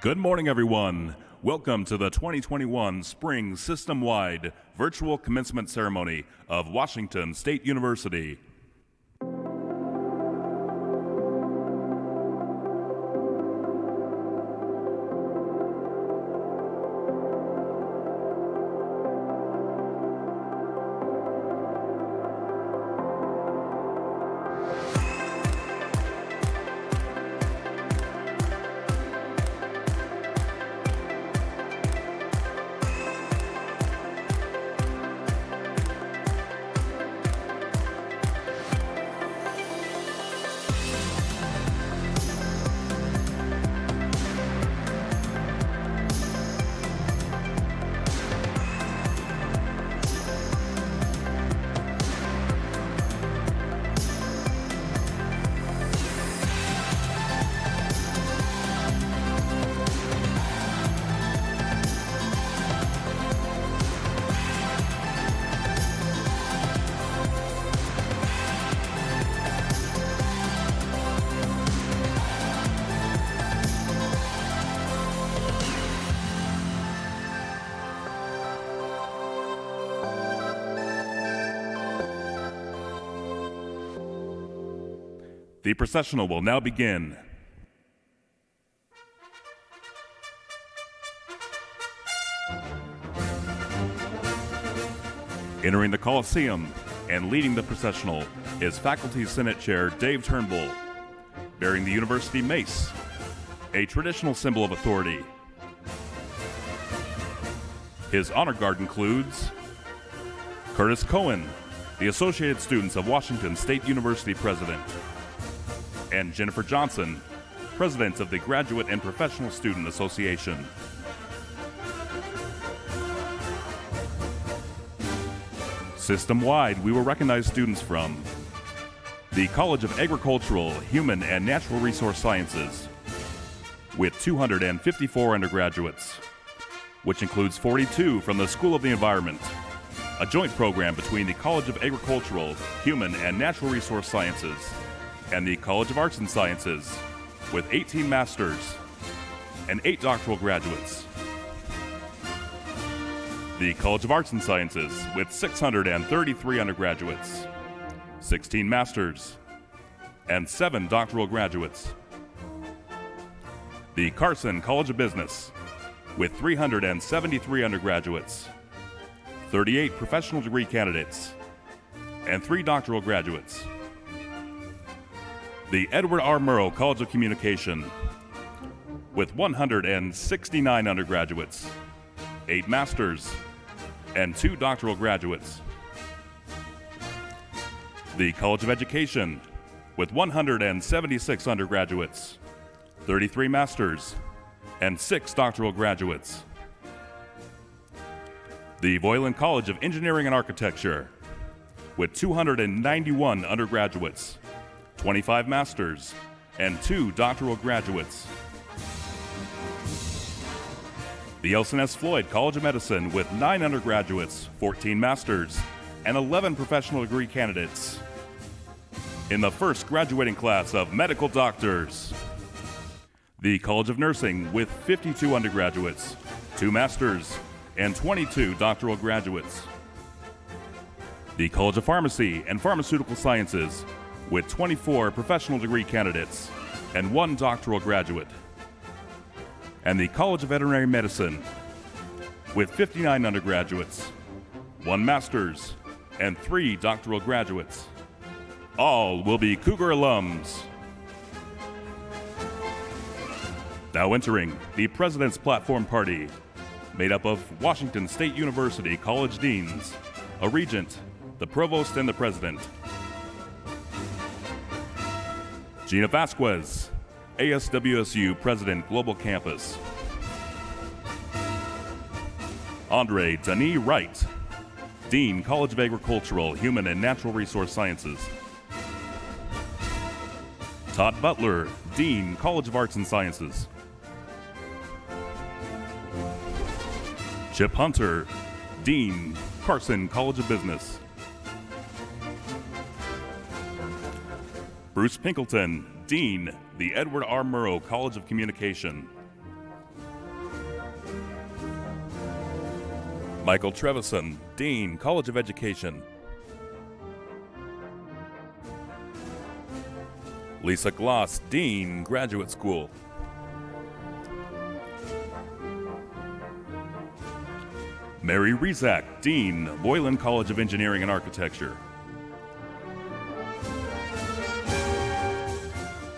Good morning, everyone. Welcome to the 2021 Spring System-Wide Virtual Commencement Ceremony of Washington State University. The processional will now begin. Entering the Coliseum and leading the processional is Faculty Senate Chair Dave Turnbull, bearing the university mace, a traditional symbol of authority. His honor guard includes Curtis Cohen, the Associated Students of Washington State University President, and Jennifer Johnson, President of the Graduate and Professional Student Association. System-wide, we will recognize students from the College of Agricultural, Human, and Natural Resource Sciences, with 254 undergraduates, which includes 42 from the School of the Environment, a joint program between the College of Agricultural, Human, and Natural Resource Sciences and the College of Arts and Sciences, with 18 masters and 8 doctoral graduates. The College of Arts and Sciences, with 633 undergraduates, 16 masters, and 7 doctoral graduates. The Carson College of Business, with 373 undergraduates, 38 professional degree candidates, and 3 doctoral graduates. The Edward R. Murrow College of Communication, with 169 undergraduates, 8 masters, and 2 doctoral graduates. The College of Education, with 176 undergraduates, 33 masters, and 6 doctoral graduates. The Voiland College of Engineering and Architecture, with 291 undergraduates, 25 masters, and 2 doctoral graduates. The Elson S. Floyd College of Medicine, with 9 undergraduates, 14 masters, and 11 professional degree candidates. In the first graduating class of medical doctors. The College of Nursing, with 52 undergraduates, 2 masters, and 22 doctoral graduates. The College of Pharmacy and Pharmaceutical Sciences, with 24 professional degree candidates and 1 doctoral graduate. And the College of Veterinary Medicine, with 59 undergraduates, 1 master's, and 3 doctoral graduates. All will be Cougar alums. Now entering the President's Platform Party, made up of Washington State University College Deans, a Regent, the Provost, and the President. Gina Vasquez, ASWSU President Global Campus. Andre Denis Wright, Dean, College of Agricultural, Human, and Natural Resource Sciences. Todd Butler, Dean, College of Arts and Sciences. Chip Hunter, Dean, Carson College of Business. Bruce Pinkleton, Dean, the Edward R. Murrow College of Communication. Michael Trevison, Dean, College of Education. Lisa Gloss, Dean, Graduate School. Mary Rezak, Dean, Boylan College of Engineering and Architecture.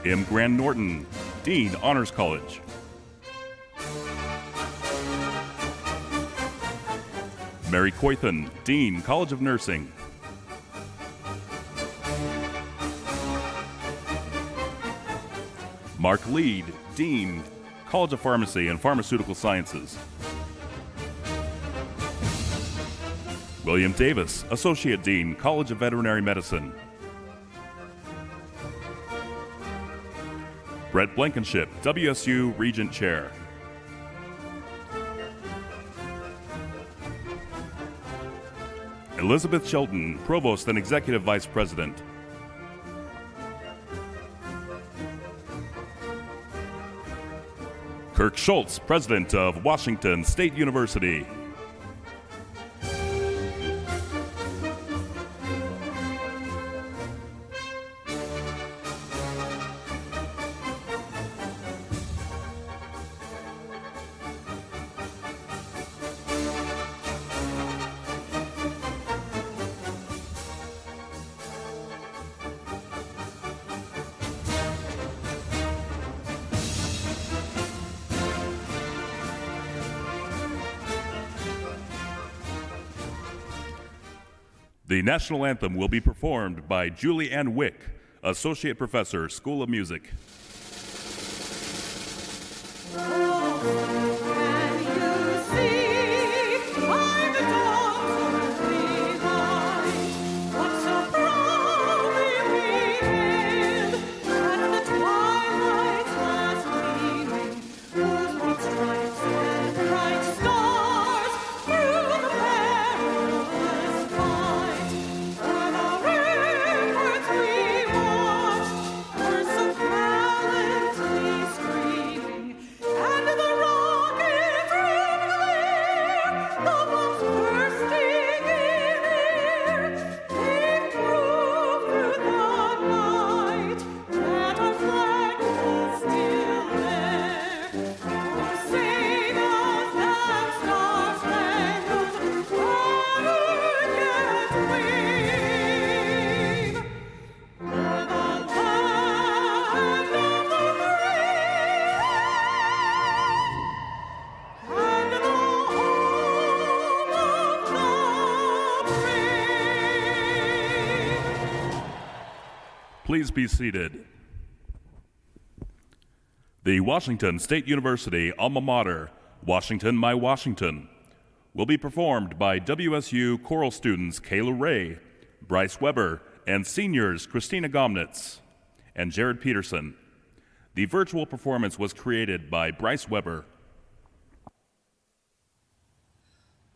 M. Grant Norton, Dean, Honors College. Mary Coythan, Dean, College of Nursing. Mark Lead, Dean, College of Pharmacy and Pharmaceutical Sciences. William Davis, Associate Dean, College of Veterinary Medicine. Brett Blankenship, WSU Regent Chair. Elizabeth Shelton, Provost and Executive Vice President. Kirk Schultz, President of Washington State University. The national anthem will be performed by Julie Ann Wick, Associate Professor, School of Music. Please be seated. The Washington State University alma mater, Washington, My Washington, will be performed by WSU choral students Kayla Ray, Bryce Weber, and seniors Christina Gomnitz and Jared Peterson. The virtual performance was created by Bryce Weber.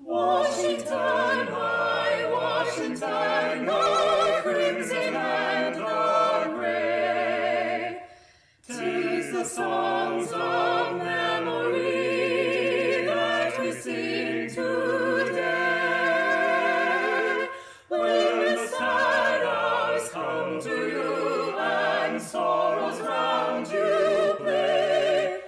Washington, my Washington, the crimson and the gray, 'tis the songs of memory that we sing today. When the sad hours come to you and sorrows round you play,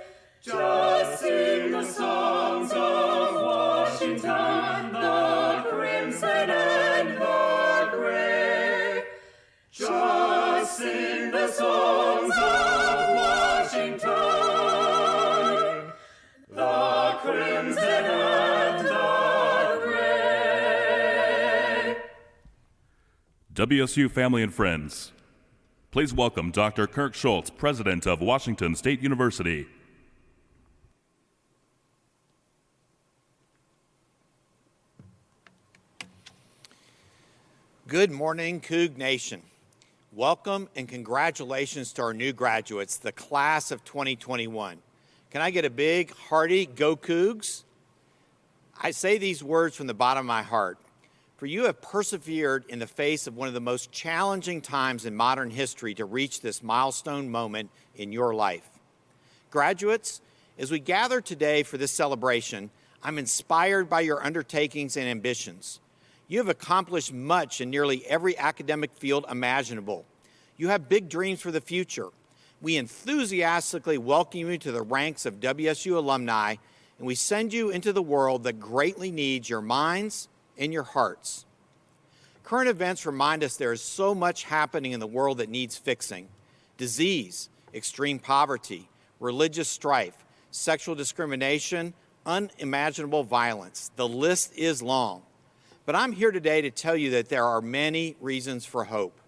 just sing the songs of Washington, the crimson and the gray. Just sing the songs of Washington, the crimson and the gray. WSU family and friends, please welcome Dr. Kirk Schultz, President of Washington State University. Good morning, Coug Nation. Welcome and congratulations to our new graduates, the class of 2021. Can I get a big, hearty go Cougs? I say these words from the bottom of my heart, for you have persevered in the face of one of the most challenging times in modern history to reach this milestone moment in your life. Graduates, as we gather today for this celebration, I'm inspired by your undertakings and ambitions. You have accomplished much in nearly every academic field imaginable. You have big dreams for the future. We enthusiastically welcome you to the ranks of WSU alumni, and we send you into the world that greatly needs your minds and your hearts. Current events remind us there is so much happening in the world that needs fixing. Disease, extreme poverty, religious strife, sexual discrimination, unimaginable violence. The list is long. But I'm here today to tell you that there are many reasons for hope.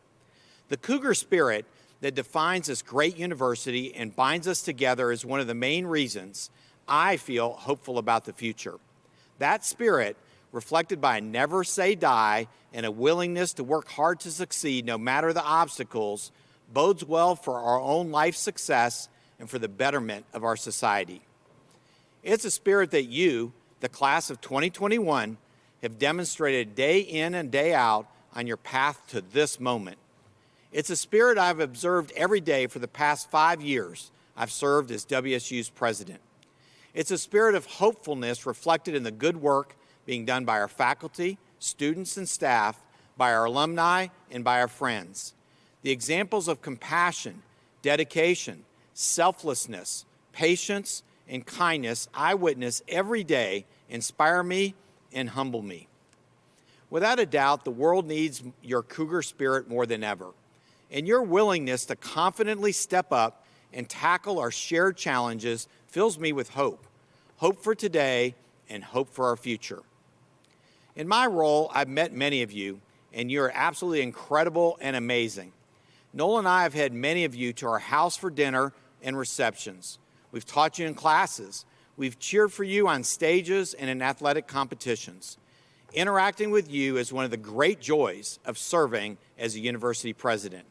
The Cougar spirit that defines this great university and binds us together is one of the main reasons I feel hopeful about the future. That spirit, reflected by a never say die and a willingness to work hard to succeed no matter the obstacles, bodes well for our own life success and for the betterment of our society. It's a spirit that you, the class of 2021, have demonstrated day in and day out on your path to this moment. It's a spirit I've observed every day for the past 5 years I've served as WSU's president. It's a spirit of hopefulness reflected in the good work being done by our faculty, students, and staff, by our alumni, and by our friends. The examples of compassion, dedication, selflessness, patience, and kindness I witness every day inspire me and humble me. Without a doubt, the world needs your Cougar spirit more than ever, and your willingness to confidently step up and tackle our shared challenges fills me with hope. Hope for today and hope for our future. In my role, I've met many of you, and you're absolutely incredible and amazing. Noel and I have had many of you to our house for dinner and receptions. We've taught you in classes. We've cheered for you on stages and in athletic competitions. Interacting with you is one of the great joys of serving as a university president.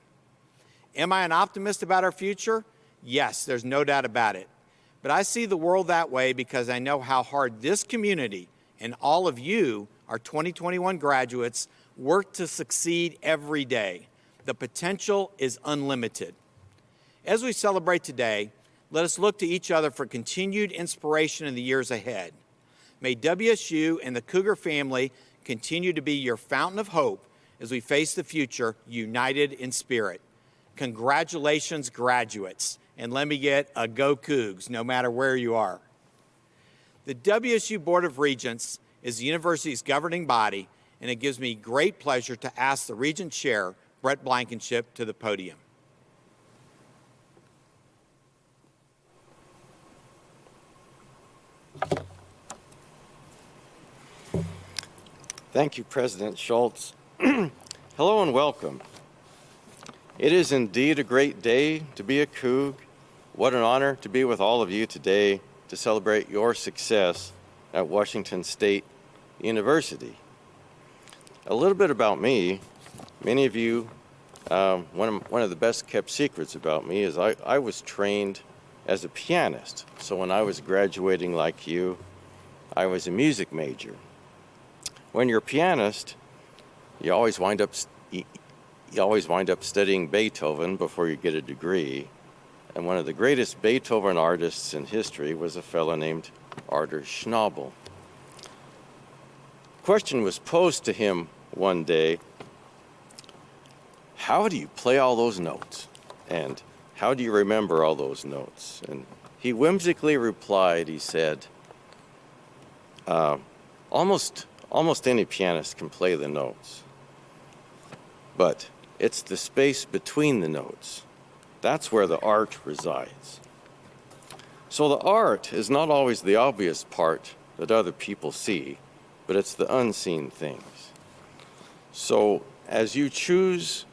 Am I an optimist about our future? Yes, there's no doubt about it. But I see the world that way because I know how hard this community and all of you, our 2021 graduates, work to succeed every day. The potential is unlimited. As we celebrate today, let us look to each other for continued inspiration in the years ahead. May WSU and the Cougar family continue to be your fountain of hope as we face the future united in spirit. Congratulations, graduates, and let me get a go Cougs, no matter where you are. The WSU Board of Regents is the university's governing body, and it gives me great pleasure to ask the Regent Chair, Brett Blankenship, to the podium. Thank you, President Schultz. Hello and welcome. It is indeed a great day to be a Coug. What an honor to be with all of you today to celebrate your success at Washington State University. A little bit about me. Many of you, one of the best kept secrets about me is I was trained as a pianist. So when I was graduating like you, I was a music major. When you're a pianist, you always wind up studying Beethoven before you get a degree. And one of the greatest Beethoven artists in history was a fellow named Arthur Schnabel. The question was posed to him one day, how do you play all those notes? And how do you remember all those notes? And he whimsically replied, he said, almost any pianist can play the notes, but it's the space between the notes. That's where the art resides. So the art is not always the obvious part that other people see, but it's the unseen things. So as you choose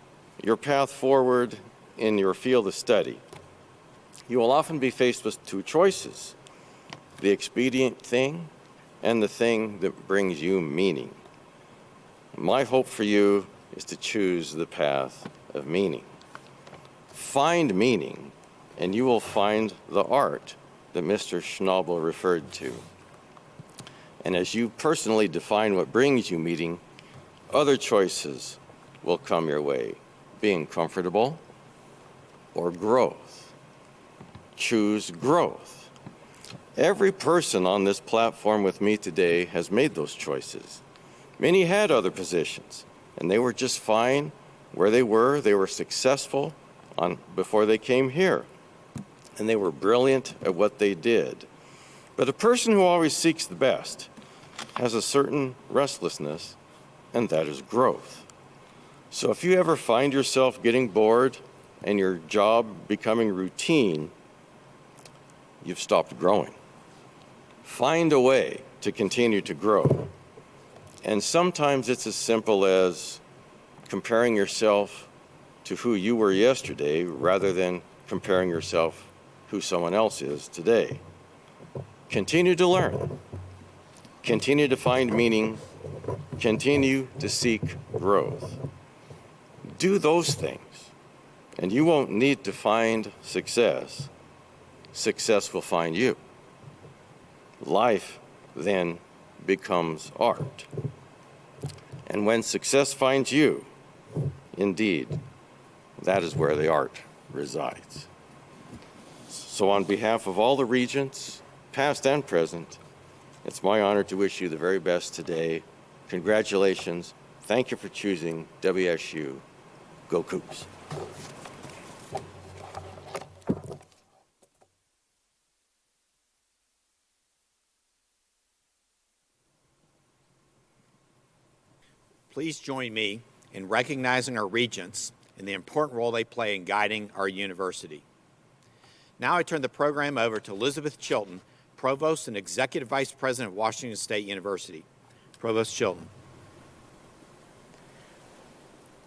your path forward in your field of study, you will often be faced with two choices: the expedient thing and the thing that brings you meaning. My hope for you is to choose the path of meaning. Find meaning, and you will find the art that Mr. Schnabel referred to. And as you personally define what brings you meaning, other choices will come your way: being comfortable or growth. Choose growth. Every person on this platform with me today has made those choices. Many had other positions, and they were just fine where they were. They were successful before they came here, and they were brilliant at what they did. But a person who always seeks the best has a certain restlessness, and that is growth. So if you ever find yourself getting bored and your job becoming routine, you've stopped growing. Find a way to continue to grow. And sometimes it's as simple as comparing yourself to who you were yesterday rather than comparing yourself who someone else is today. Continue to learn. Continue to find meaning. Continue to seek growth. Do those things, and you won't need to find success. Success will find you. Life then becomes art. And when success finds you, indeed, that is where the art resides. So on behalf of all the regents, past and present, it's my honor to wish you the very best today. Congratulations. Thank you for choosing WSU. Go Cougs. Please join me in recognizing our regents and the important role they play in guiding our university. Now I turn the program over to Elizabeth Chilton, Provost and Executive Vice President of Washington State University. Provost Chilton.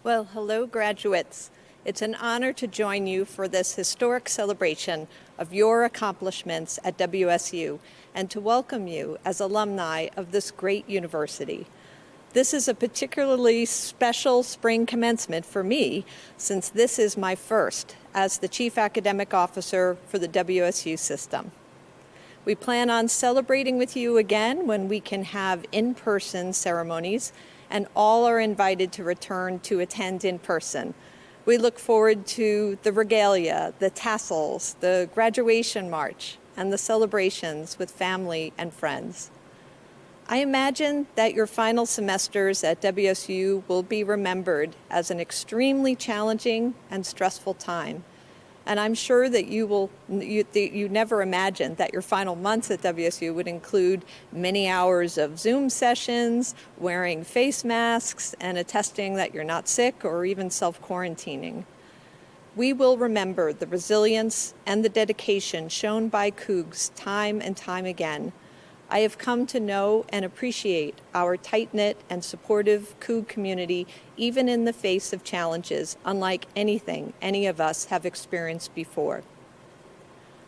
Well, hello, graduates. It's an honor to join you for this historic celebration of your accomplishments at WSU and to welcome you as alumni of this great university. This is a particularly special spring commencement for me, since this is my first as the Chief Academic Officer for the WSU system. We plan on celebrating with you again when we can have in-person ceremonies, and all are invited to return to attend in person. We look forward to the regalia, the tassels, the graduation march, and the celebrations with family and friends. I imagine that your final semesters at WSU will be remembered as an extremely challenging and stressful time. And I'm sure that you never imagined that your final months at WSU would include many hours of Zoom sessions, wearing face masks, and attesting that you're not sick or even self-quarantining. We will remember the resilience and the dedication shown by Cougs time and time again. I have come to know and appreciate our tight-knit and supportive Coug community, even in the face of challenges unlike anything any of us have experienced before.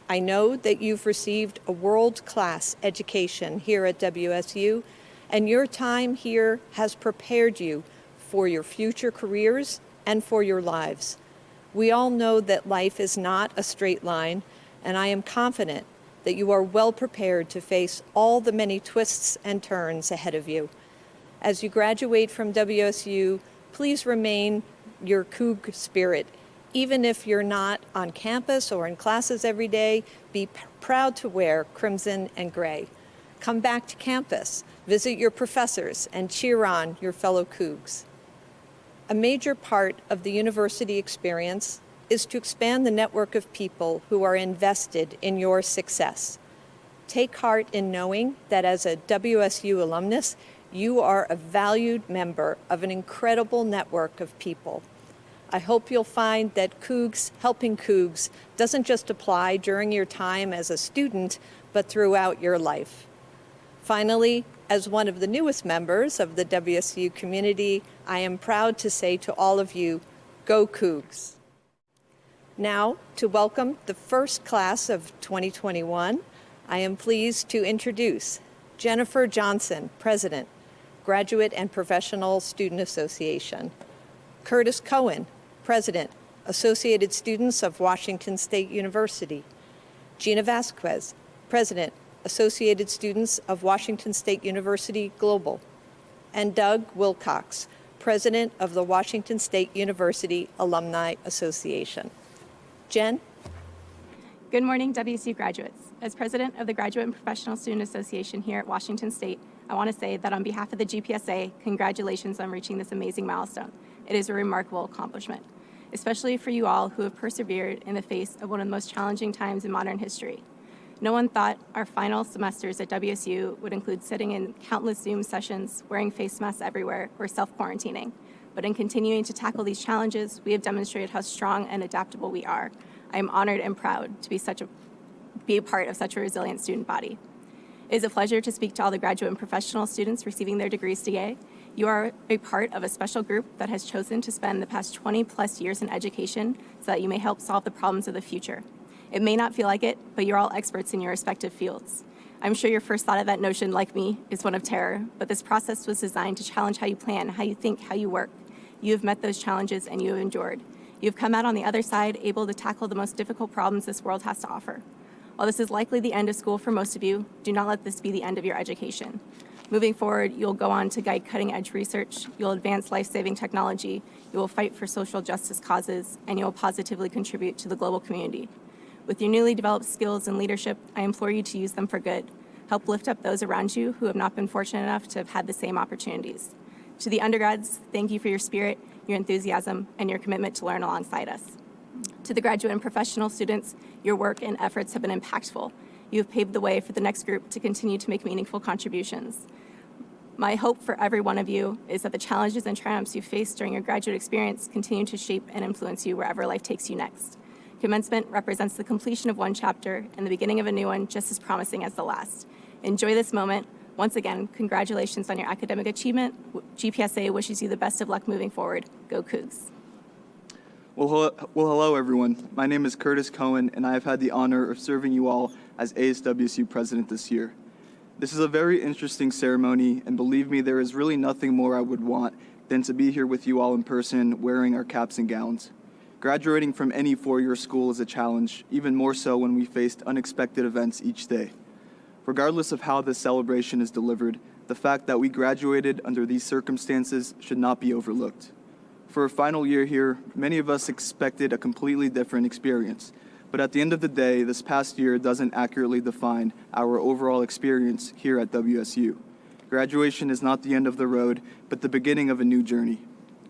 I know that you've received a world-class education here at WSU, and your time here has prepared you for your future careers and for your lives. We all know that life is not a straight line, and I am confident that you are well prepared to face all the many twists and turns ahead of you. As you graduate from WSU, please remain your Coug spirit. Even if you're not on campus or in classes every day, be proud to wear crimson and gray. Come back to campus, visit your professors, and cheer on your fellow Cougs. A major part of the university experience is to expand the network of people who are invested in your success. Take heart in knowing that as a WSU alumnus, you are a valued member of an incredible network of people. I hope you'll find that Cougs helping Cougs doesn't just apply during your time as a student, but throughout your life. Finally, as one of the newest members of the WSU community, I am proud to say to all of you, go Cougs. Now, to welcome the first class of 2021, I am pleased to introduce Jennifer Johnson, President, Graduate and Professional Student Association; Curtis Cohen, President, Associated Students of Washington State University; Gina Vasquez, President, Associated Students of Washington State University Global; and Doug Wilcox, President of the Washington State University Alumni Association. Jen? Good morning, WSU graduates. As president of the Graduate and Professional Student Association here at Washington State, I want to say that on behalf of the GPSA, congratulations on reaching this amazing milestone. It is a remarkable accomplishment, especially for you all who have persevered in the face of one of the most challenging times in modern history. No one thought our final semesters at WSU would include sitting in countless Zoom sessions, wearing face masks everywhere, or self-quarantining. But in continuing to tackle these challenges, we have demonstrated how strong and adaptable we are. I am honored and proud to be a part of such a resilient student body. It is a pleasure to speak to all the graduate and professional students receiving their degrees today. You are a part of a special group that has chosen to spend the past 20 plus years in education so that you may help solve the problems of the future. It may not feel like it, but you're all experts in your respective fields. I'm sure your first thought of that notion, like me, is one of terror, but this process was designed to challenge how you plan, how you think, how you work. You have met those challenges and you have endured. You've come out on the other side able to tackle the most difficult problems this world has to offer. While this is likely the end of school for most of you, do not let this be the end of your education. Moving forward, you'll go on to guide cutting-edge research, you'll advance life-saving technology, you will fight for social justice causes, and you will positively contribute to the global community. With your newly developed skills and leadership, I implore you to use them for good. Help lift up those around you who have not been fortunate enough to have had the same opportunities. To the undergrads, thank you for your spirit, your enthusiasm, and your commitment to learn alongside us. To the graduate and professional students, your work and efforts have been impactful. You have paved the way for the next group to continue to make meaningful contributions. My hope for every one of you is that the challenges and triumphs you faced during your graduate experience continue to shape and influence you wherever life takes you next. Commencement represents the completion of one chapter and the beginning of a new one just as promising as the last. Enjoy this moment. Once again, congratulations on your academic achievement. GPSA wishes you the best of luck moving forward. Go Cougs. Well, hello, everyone. My name is Curtis Cohen, and I have had the honor of serving you all as ASWSU president this year. This is a very interesting ceremony, and believe me, there is really nothing more I would want than to be here with you all in person wearing our caps and gowns. Graduating from any four-year school is a challenge, even more so when we faced unexpected events each day. Regardless of how this celebration is delivered, the fact that we graduated under these circumstances should not be overlooked. For a final year here, many of us expected a completely different experience, but at the end of the day, this past year doesn't accurately define our overall experience here at WSU. Graduation is not the end of the road, but the beginning of a new journey.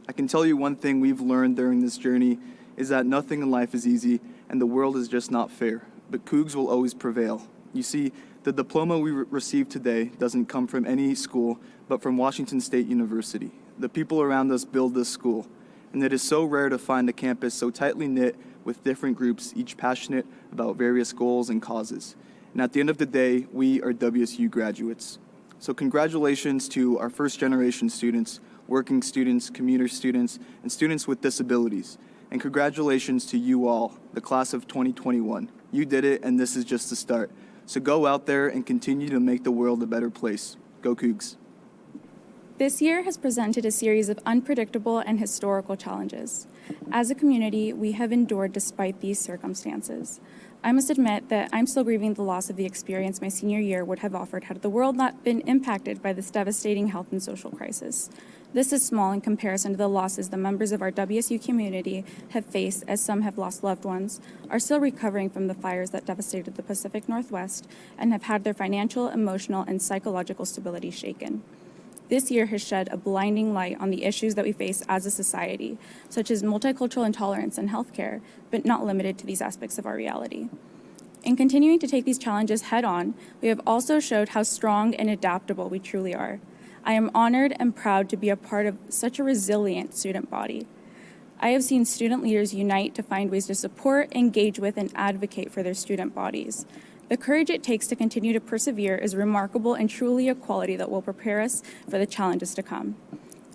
I can tell you one thing we've learned during this journey is that nothing in life is easy, and the world is just not fair, but Cougs will always prevail. You see, the diploma we received today doesn't come from any school, but from Washington State University. The people around us build this school, and it is so rare to find a campus so tightly knit with different groups, each passionate about various goals and causes. And at the end of the day, we are WSU graduates. So congratulations to our first-generation students, working students, commuter students, and students with disabilities. And congratulations to you all, the class of 2021. You did it, and this is just the start. So go out there and continue to make the world a better place. Go Cougs. This year has presented a series of unpredictable and historical challenges. As a community, we have endured despite these circumstances. I must admit that I'm still grieving the loss of the experience my senior year would have offered had the world not been impacted by this devastating health and social crisis. This is small in comparison to the losses the members of our WSU community have faced, as some have lost loved ones, are still recovering from the fires that devastated the Pacific Northwest, and have had their financial, emotional, and psychological stability shaken. This year has shed a blinding light on the issues that we face as a society, such as multicultural intolerance and healthcare, but not limited to these aspects of our reality. In continuing to take these challenges head on, we have also showed how strong and adaptable we truly are. I am honored and proud to be a part of such a resilient student body. I have seen student leaders unite to find ways to support, engage with, and advocate for their student bodies. The courage it takes to continue to persevere is remarkable and truly a quality that will prepare us for the challenges to come.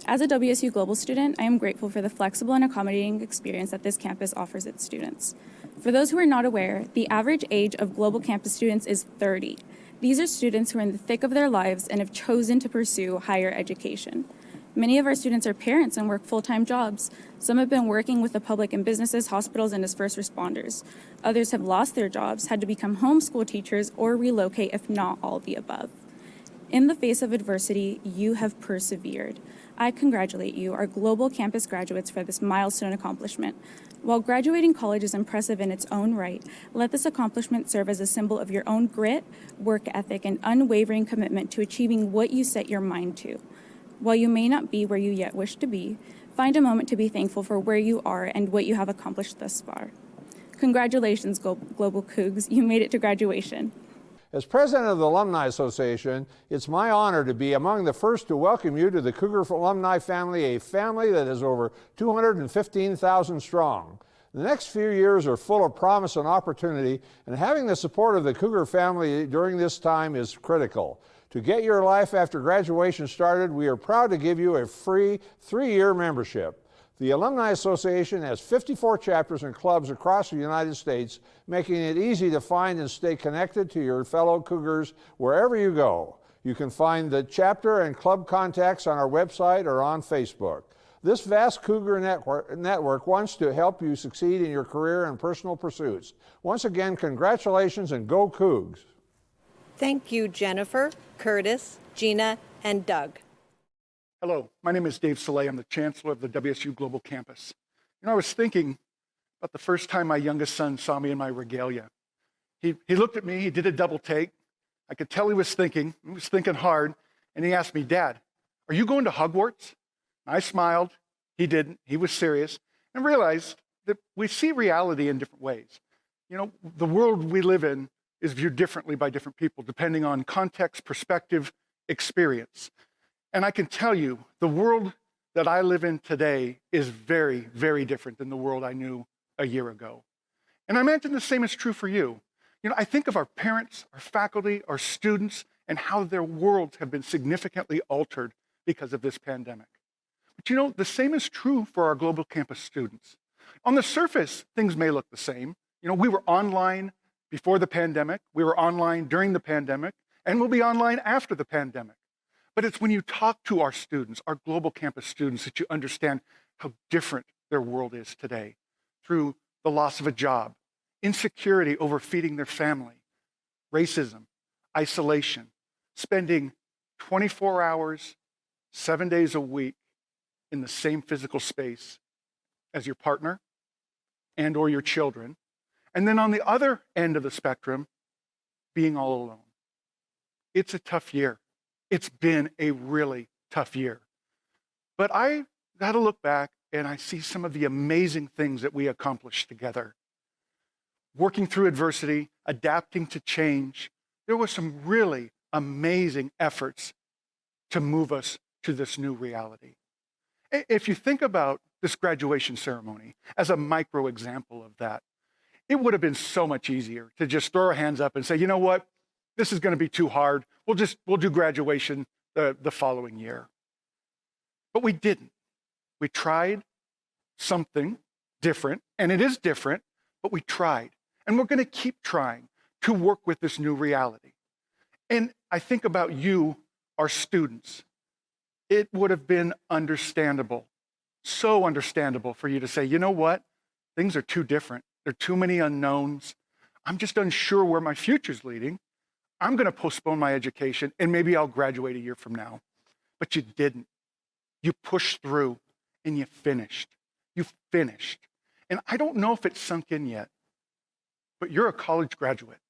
As a WSU Global student, I am grateful for the flexible and accommodating experience that this campus offers its students. For those who are not aware, the average age of global campus students is 30. These are students who are in the thick of their lives and have chosen to pursue higher education. Many of our students are parents and work full-time jobs. Some have been working with the public in businesses, hospitals, and as first responders. Others have lost their jobs, had to become homeschool teachers, or relocate, if not all of the above. In the face of adversity, you have persevered. I congratulate you, our global campus graduates, for this milestone accomplishment. While graduating college is impressive in its own right, let this accomplishment serve as a symbol of your own grit, work ethic, and unwavering commitment to achieving what you set your mind to. While you may not be where you yet wish to be, find a moment to be thankful for where you are and what you have accomplished thus far. Congratulations, Global Cougs. You made it to graduation. As president of the Alumni Association, it's my honor to be among the first to welcome you to the Cougar alumni family, a family that is over 215,000 strong. The next few years are full of promise and opportunity, and having the support of the Cougar family during this time is critical. To get your life after graduation started, we are proud to give you a free 3-year membership. The Alumni Association has 54 chapters and clubs across the United States, making it easy to find and stay connected to your fellow Cougars wherever you go. You can find the chapter and club contacts on our website or on Facebook. This vast Cougar network wants to help you succeed in your career and personal pursuits. Once again, congratulations and go Cougs. Thank you, Jennifer, Curtis, Gina, and Doug. Hello, my name is Dave Soleil. I'm the chancellor of the WSU Global Campus. I was thinking about the first time my youngest son saw me in my regalia. He looked at me, he did a double take. I could tell he was thinking hard, and he asked me, "Dad, are you going to Hogwarts?" I smiled, he didn't, he was serious, and realized that we see reality in different ways. The world we live in is viewed differently by different people, depending on context, perspective, experience. And I can tell you, the world that I live in today is very, very different than the world I knew a year ago. And I imagine the same is true for you. I think of our parents, our faculty, our students, and how their worlds have been significantly altered because of this pandemic. But the same is true for our global campus students. On the surface, things may look the same. We were online before the pandemic, we were online during the pandemic, and we'll be online after the pandemic. But it's when you talk to our students, our global campus students, that you understand how different their world is today through the loss of a job, insecurity over feeding their family, racism, isolation, spending 24 hours, 7 days a week in the same physical space as your partner and or your children. And then on the other end of the spectrum, being all alone. It's a tough year. It's been a really tough year. But I got to look back and I see some of the amazing things that we accomplished together. Working through adversity, adapting to change. There were some really amazing efforts to move us to this new reality. If you think about this graduation ceremony as a micro example of that, it would have been so much easier to just throw our hands up and say, you know what, this is going to be too hard. We'll do graduation the following year. But we didn't. We tried something different, and it is different, but we tried. And we're going to keep trying to work with this new reality. And I think about you, our students. It would have been understandable, so understandable for you to say, you know what, things are too different. There are too many unknowns. I'm just unsure where my future's leading. I'm going to postpone my education, and maybe I'll graduate a year from now. But you didn't. You pushed through, and you finished. You finished. And I don't know if it's sunk in yet, but you're a college graduate.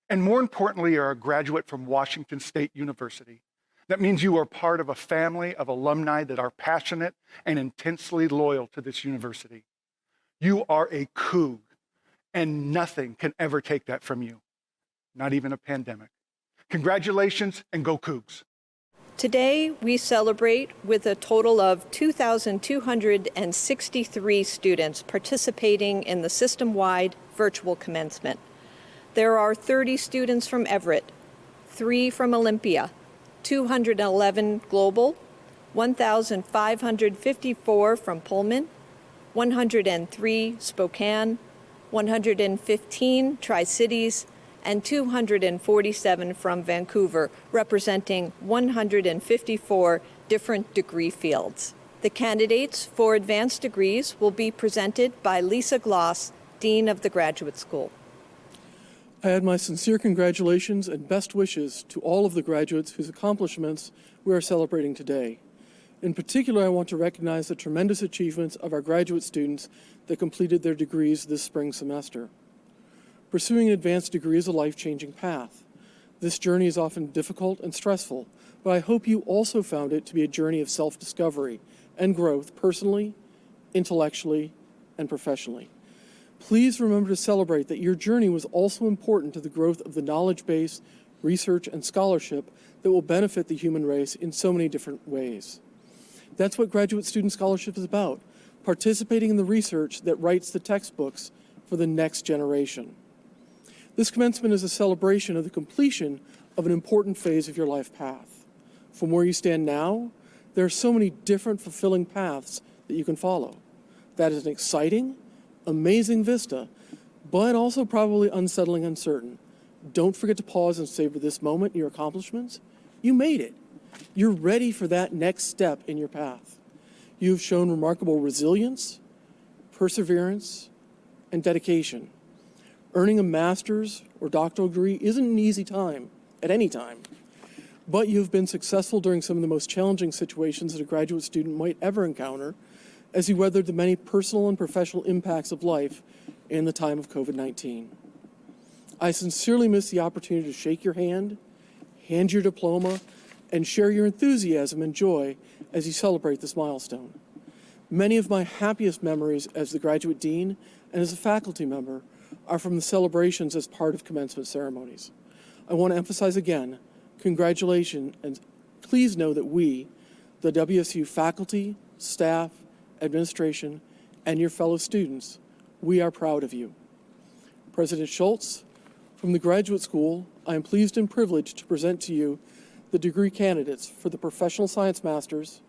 And more importantly, you're a graduate from Washington State University. That means you are part of a family of alumni that are passionate and intensely loyal to this university. You are a Coug, and nothing can ever take that from you, not even a pandemic. Congratulations, and go Cougs. Today, we celebrate with a total of 2,263 students participating in the system-wide virtual commencement. There are 30 students from Everett, 3 from Olympia, 211 Global, 1,554 from Pullman, 103 Spokane, 115 Tri-Cities, and 247 from Vancouver, representing 154 different degree fields. The candidates for advanced degrees will be presented by Lisa Gloss, Dean of the Graduate School. I add my sincere congratulations and best wishes to all of the graduates whose accomplishments we are celebrating today. In particular, I want to recognize the tremendous achievements of our graduate students that completed their degrees this spring semester. Pursuing an advanced degree is a life-changing path. This journey is often difficult and stressful, but I hope you also found it to be a journey of self-discovery and growth personally, intellectually, and professionally. Please remember to celebrate that your journey was also important to the growth of the knowledge base, research, and scholarship that will benefit the human race in so many different ways. That's what Graduate Student Scholarship is about, participating in the research that writes the textbooks for the next generation. This commencement is a celebration of the completion of an important phase of your life path. From where you stand now, there are so many different fulfilling paths that you can follow. That is an exciting, amazing vista, but also probably unsettling, uncertain. Don't forget to pause and savor this moment, your accomplishments. You made it. You're ready for that next step in your path. You've shown remarkable resilience, perseverance, and dedication. Earning a master's or doctoral degree isn't an easy time at any time, but you've been successful during some of the most challenging situations that a graduate student might ever encounter as you weathered the many personal and professional impacts of life in the time of COVID-19. I sincerely miss the opportunity to shake your hand your diploma, and share your enthusiasm and joy as you celebrate this milestone. Many of my happiest memories as the graduate dean and as a faculty member are from the celebrations as part of commencement ceremonies. I want to emphasize again, congratulations, and please know that we, the WSU faculty, staff, administration, and your fellow students, we are proud of you. President Schultz, from the Graduate School, I am pleased and privileged to present to you the degree candidates for the Professional Science Masters,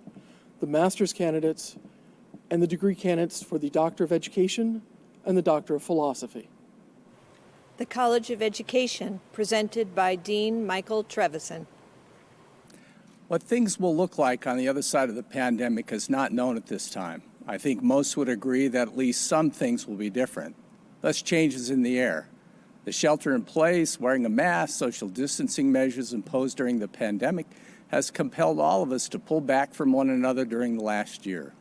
the Master's candidates, and the degree candidates for the Doctor of Education and the Doctor of Philosophy. The College of Education, presented by Dean Michael Trevisan. What things will look like on the other side of the pandemic is not known at this time. I think most would agree that at least some things will be different. Less changes in the air. The shelter in place, wearing a mask, social distancing measures imposed during the pandemic has compelled all of us to pull back from one another during the last year.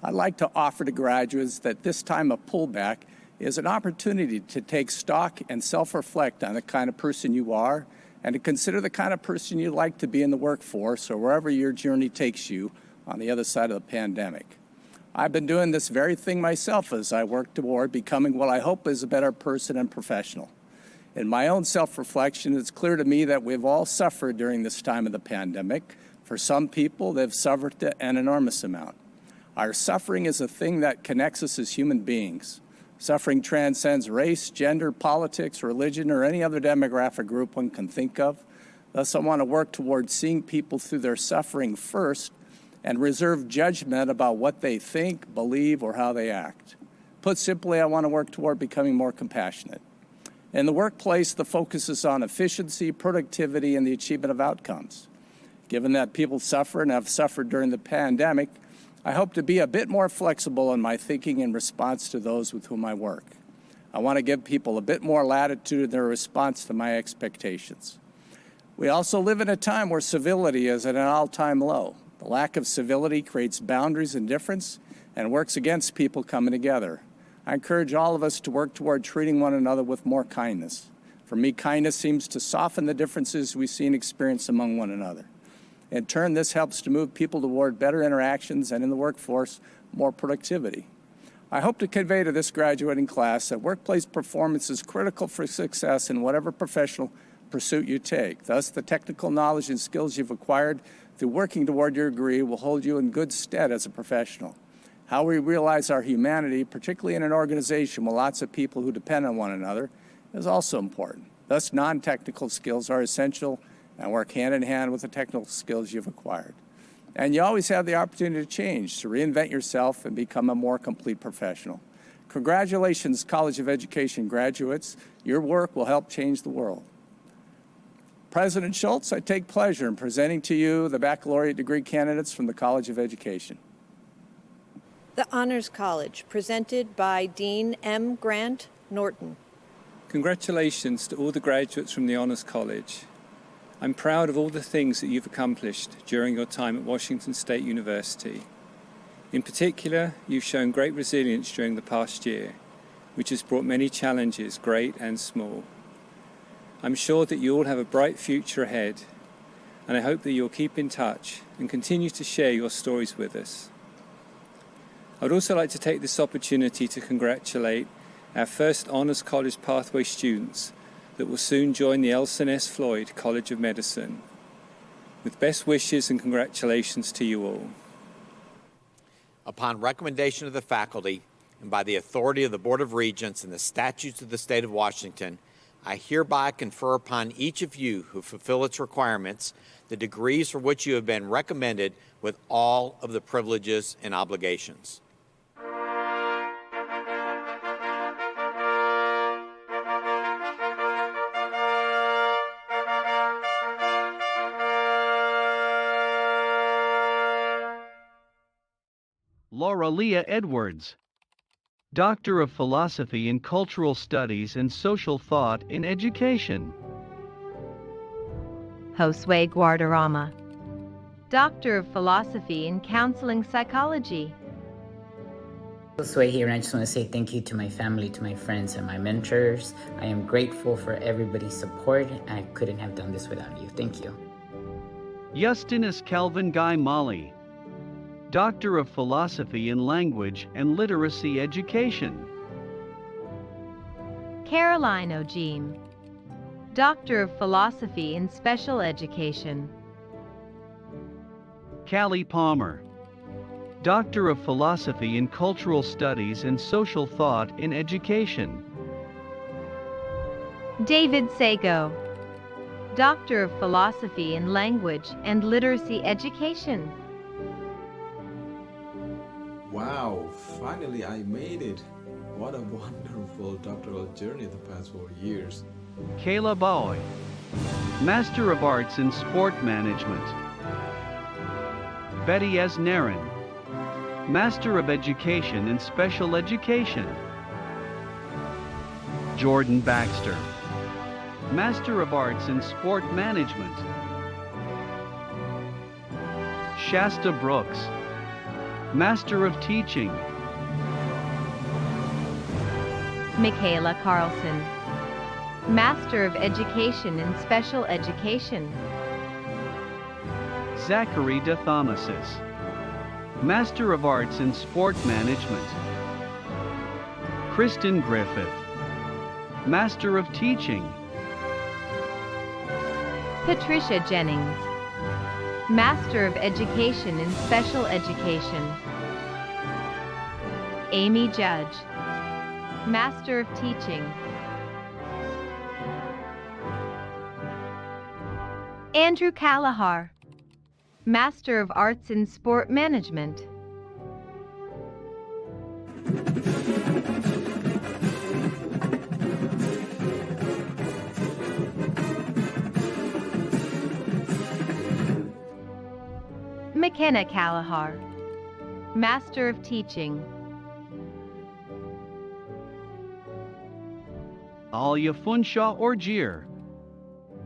I'd like to offer to graduates that this time of pullback is an opportunity to take stock and self-reflect on the kind of person you are and to consider the kind of person you'd like to be in the workforce or wherever your journey takes you on the other side of the pandemic. I've been doing this very thing myself as I work toward becoming what I hope is a better person and professional. In my own self-reflection, it's clear to me that we've all suffered during this time of the pandemic. For some people, they've suffered an enormous amount. Our suffering is a thing that connects us as human beings. Suffering transcends race, gender, politics, religion, or any other demographic group one can think of. Thus, I want to work toward seeing people through their suffering first and reserve judgment about what they think, believe, or how they act. Put simply, I want to work toward becoming more compassionate. In the workplace, the focus is on efficiency, productivity, and the achievement of outcomes. Given that people suffer and have suffered during the pandemic, I hope to be a bit more flexible in my thinking in response to those with whom I work. I want to give people a bit more latitude in their response to my expectations. We also live in a time where civility is at an all-time low. The lack of civility creates boundaries and difference and works against people coming together. I encourage all of us to work toward treating one another with more kindness. For me, kindness seems to soften the differences we see and experience among one another. In turn, this helps to move people toward better interactions and in the workforce, more productivity. I hope to convey to this graduating class that workplace performance is critical for success in whatever professional pursuit you take. Thus, the technical knowledge and skills you've acquired through working toward your degree will hold you in good stead as a professional. How we realize our humanity, particularly in an organization with lots of people who depend on one another, is also important. Thus, non-technical skills are essential and work hand in hand with the technical skills you've acquired. And you always have the opportunity to change, to reinvent yourself and become a more complete professional. Congratulations, College of Education graduates. Your work will help change the world. President Schultz, I take pleasure in presenting to you the baccalaureate degree candidates from the College of Education. The Honors College, presented by Dean M. Grant Norton. Congratulations to all the graduates from the Honors College. I'm proud of all the things that you've accomplished during your time at Washington State University. In particular, you've shown great resilience during the past year, which has brought many challenges, great and small. I'm sure that you all have a bright future ahead, and I hope that you'll keep in touch and continue to share your stories with us. I would also like to take this opportunity to congratulate our first Honors College Pathway students that will soon join the Elson S. Floyd College of Medicine. With best wishes and congratulations to you all. Upon recommendation of the faculty and by the authority of the Board of Regents and the statutes of the state of Washington, I hereby confer upon each of you who fulfill its requirements the degrees for which you have been recommended with all of the privileges and obligations. Laura Leah Edwards, Doctor of Philosophy in Cultural Studies and Social Thought in Education. Josue Guardarama, Doctor of Philosophy in Counseling Psychology. Josue here, and I just want to say thank you to my family, to my friends, and my mentors. I am grateful for everybody's support, and I couldn't have done this without you. Thank you. Justinus Calvin Guy Molly, Doctor of Philosophy in Language and Literacy Education. Caroline Ojim, Doctor of Philosophy in Special Education. Callie Palmer, Doctor of Philosophy in Cultural Studies and Social Thought in Education. David Sago, Doctor of Philosophy in Language and Literacy Education. Wow, finally I made it. What a wonderful doctoral journey the past 4 years. Kayla Bowie, Master of Arts in Sport Management. Betty S. Narin, Master of Education in Special Education. Jordan Baxter, Master of Arts in Sport Management. Shasta Brooks, Master of Teaching. Michaela Carlson, Master of Education in Special Education. Zachary De Thomasis, Master of Arts in Sport Management. Kristen Griffith, Master of Teaching. Patricia Jennings, Master of Education in Special Education. Amy Judge, Master of Teaching. Andrew Callahar, Master of Arts in Sport Management. McKenna Callahar, Master of Teaching. Alia Funshaw Orgier,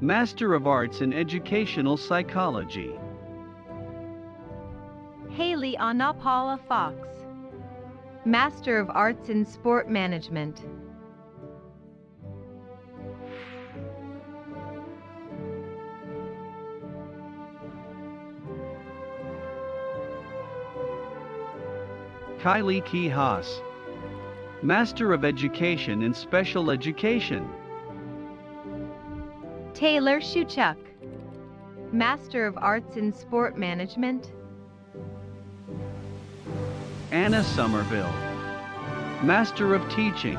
Master of Arts in Educational Psychology. Haley Anapala Fox, Master of Arts in Sport Management. Kylie Key Haas, Master of Education in Special Education. Taylor Shuchuk, Master of Arts in Sport Management. Anna Somerville, Master of Teaching.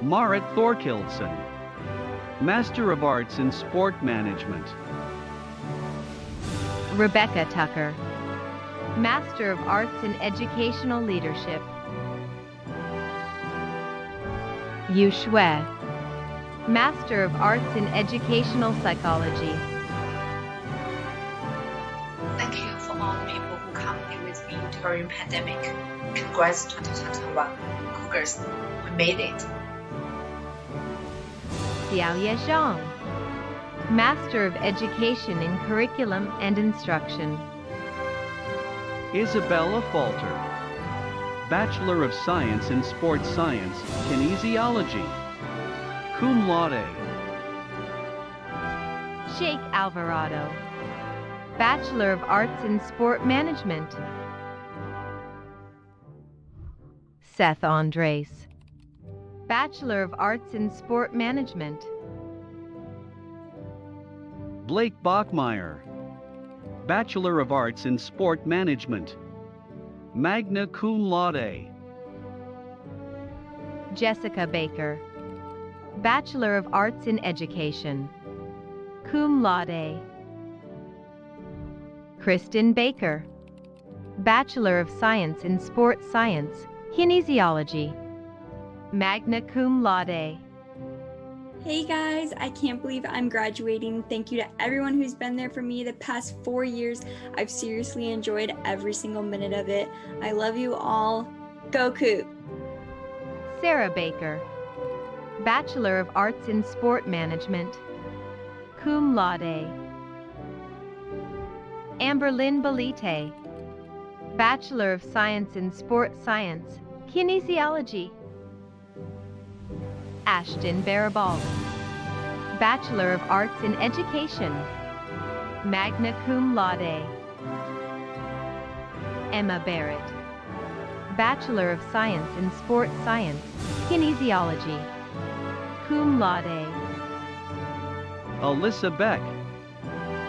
Marit Thorkildsen, Master of Arts in Sport Management. Rebecca Tucker, Master of Arts in Educational Leadership. Yu Shui, Master of Arts in Educational Psychology. Thank you for all the people who come here with me during pandemic. Congrats 2021. Cougars. We made it. Xiaoye Zhang, Master of Education in Curriculum and Instruction. Isabella Falter, Bachelor of Science in Sports Science, Kinesiology, cum laude. Sheikh Alvarado, Bachelor of Arts in Sport Management. Seth Andres, Bachelor of Arts in Sport Management. Blake Bachmeyer, Bachelor of Arts in Sport Management, magna cum laude. Jessica Baker, Bachelor of Arts in Education, cum laude. Kristen Baker, Bachelor of Science in Sports Science, Kinesiology, magna cum laude. Hey guys, I can't believe I'm graduating. Thank you to everyone who's been there for me the past 4 years. I've seriously enjoyed every single minute of it. I love you all. Go Cougs! Sarah Baker, Bachelor of Arts in Sport Management, cum laude. Amberlynn Belite, Bachelor of Science in Sport Science, Kinesiology. Ashton Barabal, Bachelor of Arts in Education, magna cum laude. Emma Barrett, Bachelor of Science in Sports Science, Kinesiology, cum laude. Alyssa Beck,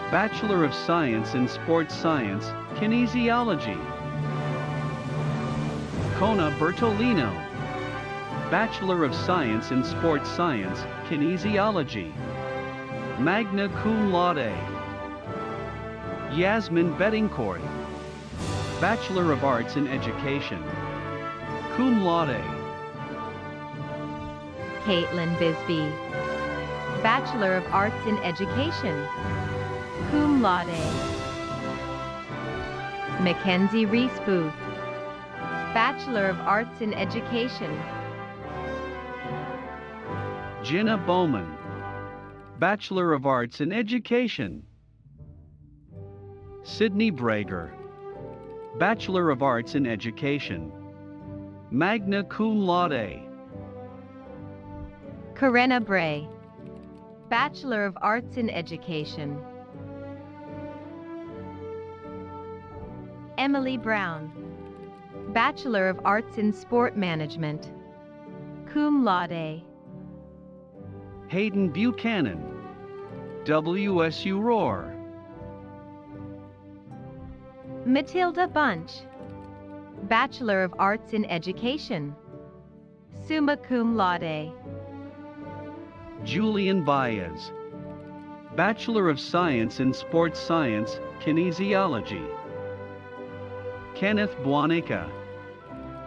Bachelor of Science in Sports Science, Kinesiology. Kona Bertolino, Bachelor of Science in Sports Science, Kinesiology, magna cum laude. Yasmin Bettingcourt, Bachelor of Arts in Education, cum laude. Caitlin Bisbee, Bachelor of Arts in Education, cum laude. Mackenzie Reese Booth, Bachelor of Arts in Education. Jenna Bowman, Bachelor of Arts in Education. Sydney Brager, Bachelor of Arts in Education, magna cum laude. Corinna Bray, Bachelor of Arts in Education. Emily Brown, Bachelor of Arts in Sport Management, cum laude. Hayden Buchanan, WSU Roar. Matilda Bunch, Bachelor of Arts in Education, summa cum laude. Julian Baez, Bachelor of Science in Sports Science, Kinesiology. Kenneth Buonica,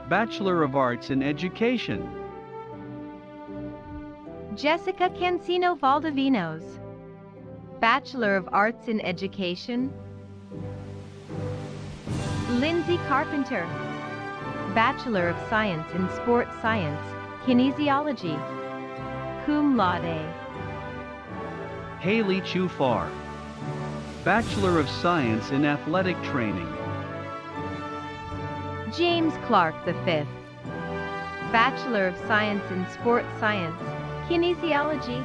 Bachelor of Arts in Education. Jessica Cancino Valdivinos, Bachelor of Arts in Education. Lindsay Carpenter, Bachelor of Science in Sports Science, Kinesiology, cum laude. Haley Chufar, Bachelor of Science in Athletic Training. James Clark V, Bachelor of Science in Sports Science, Kinesiology.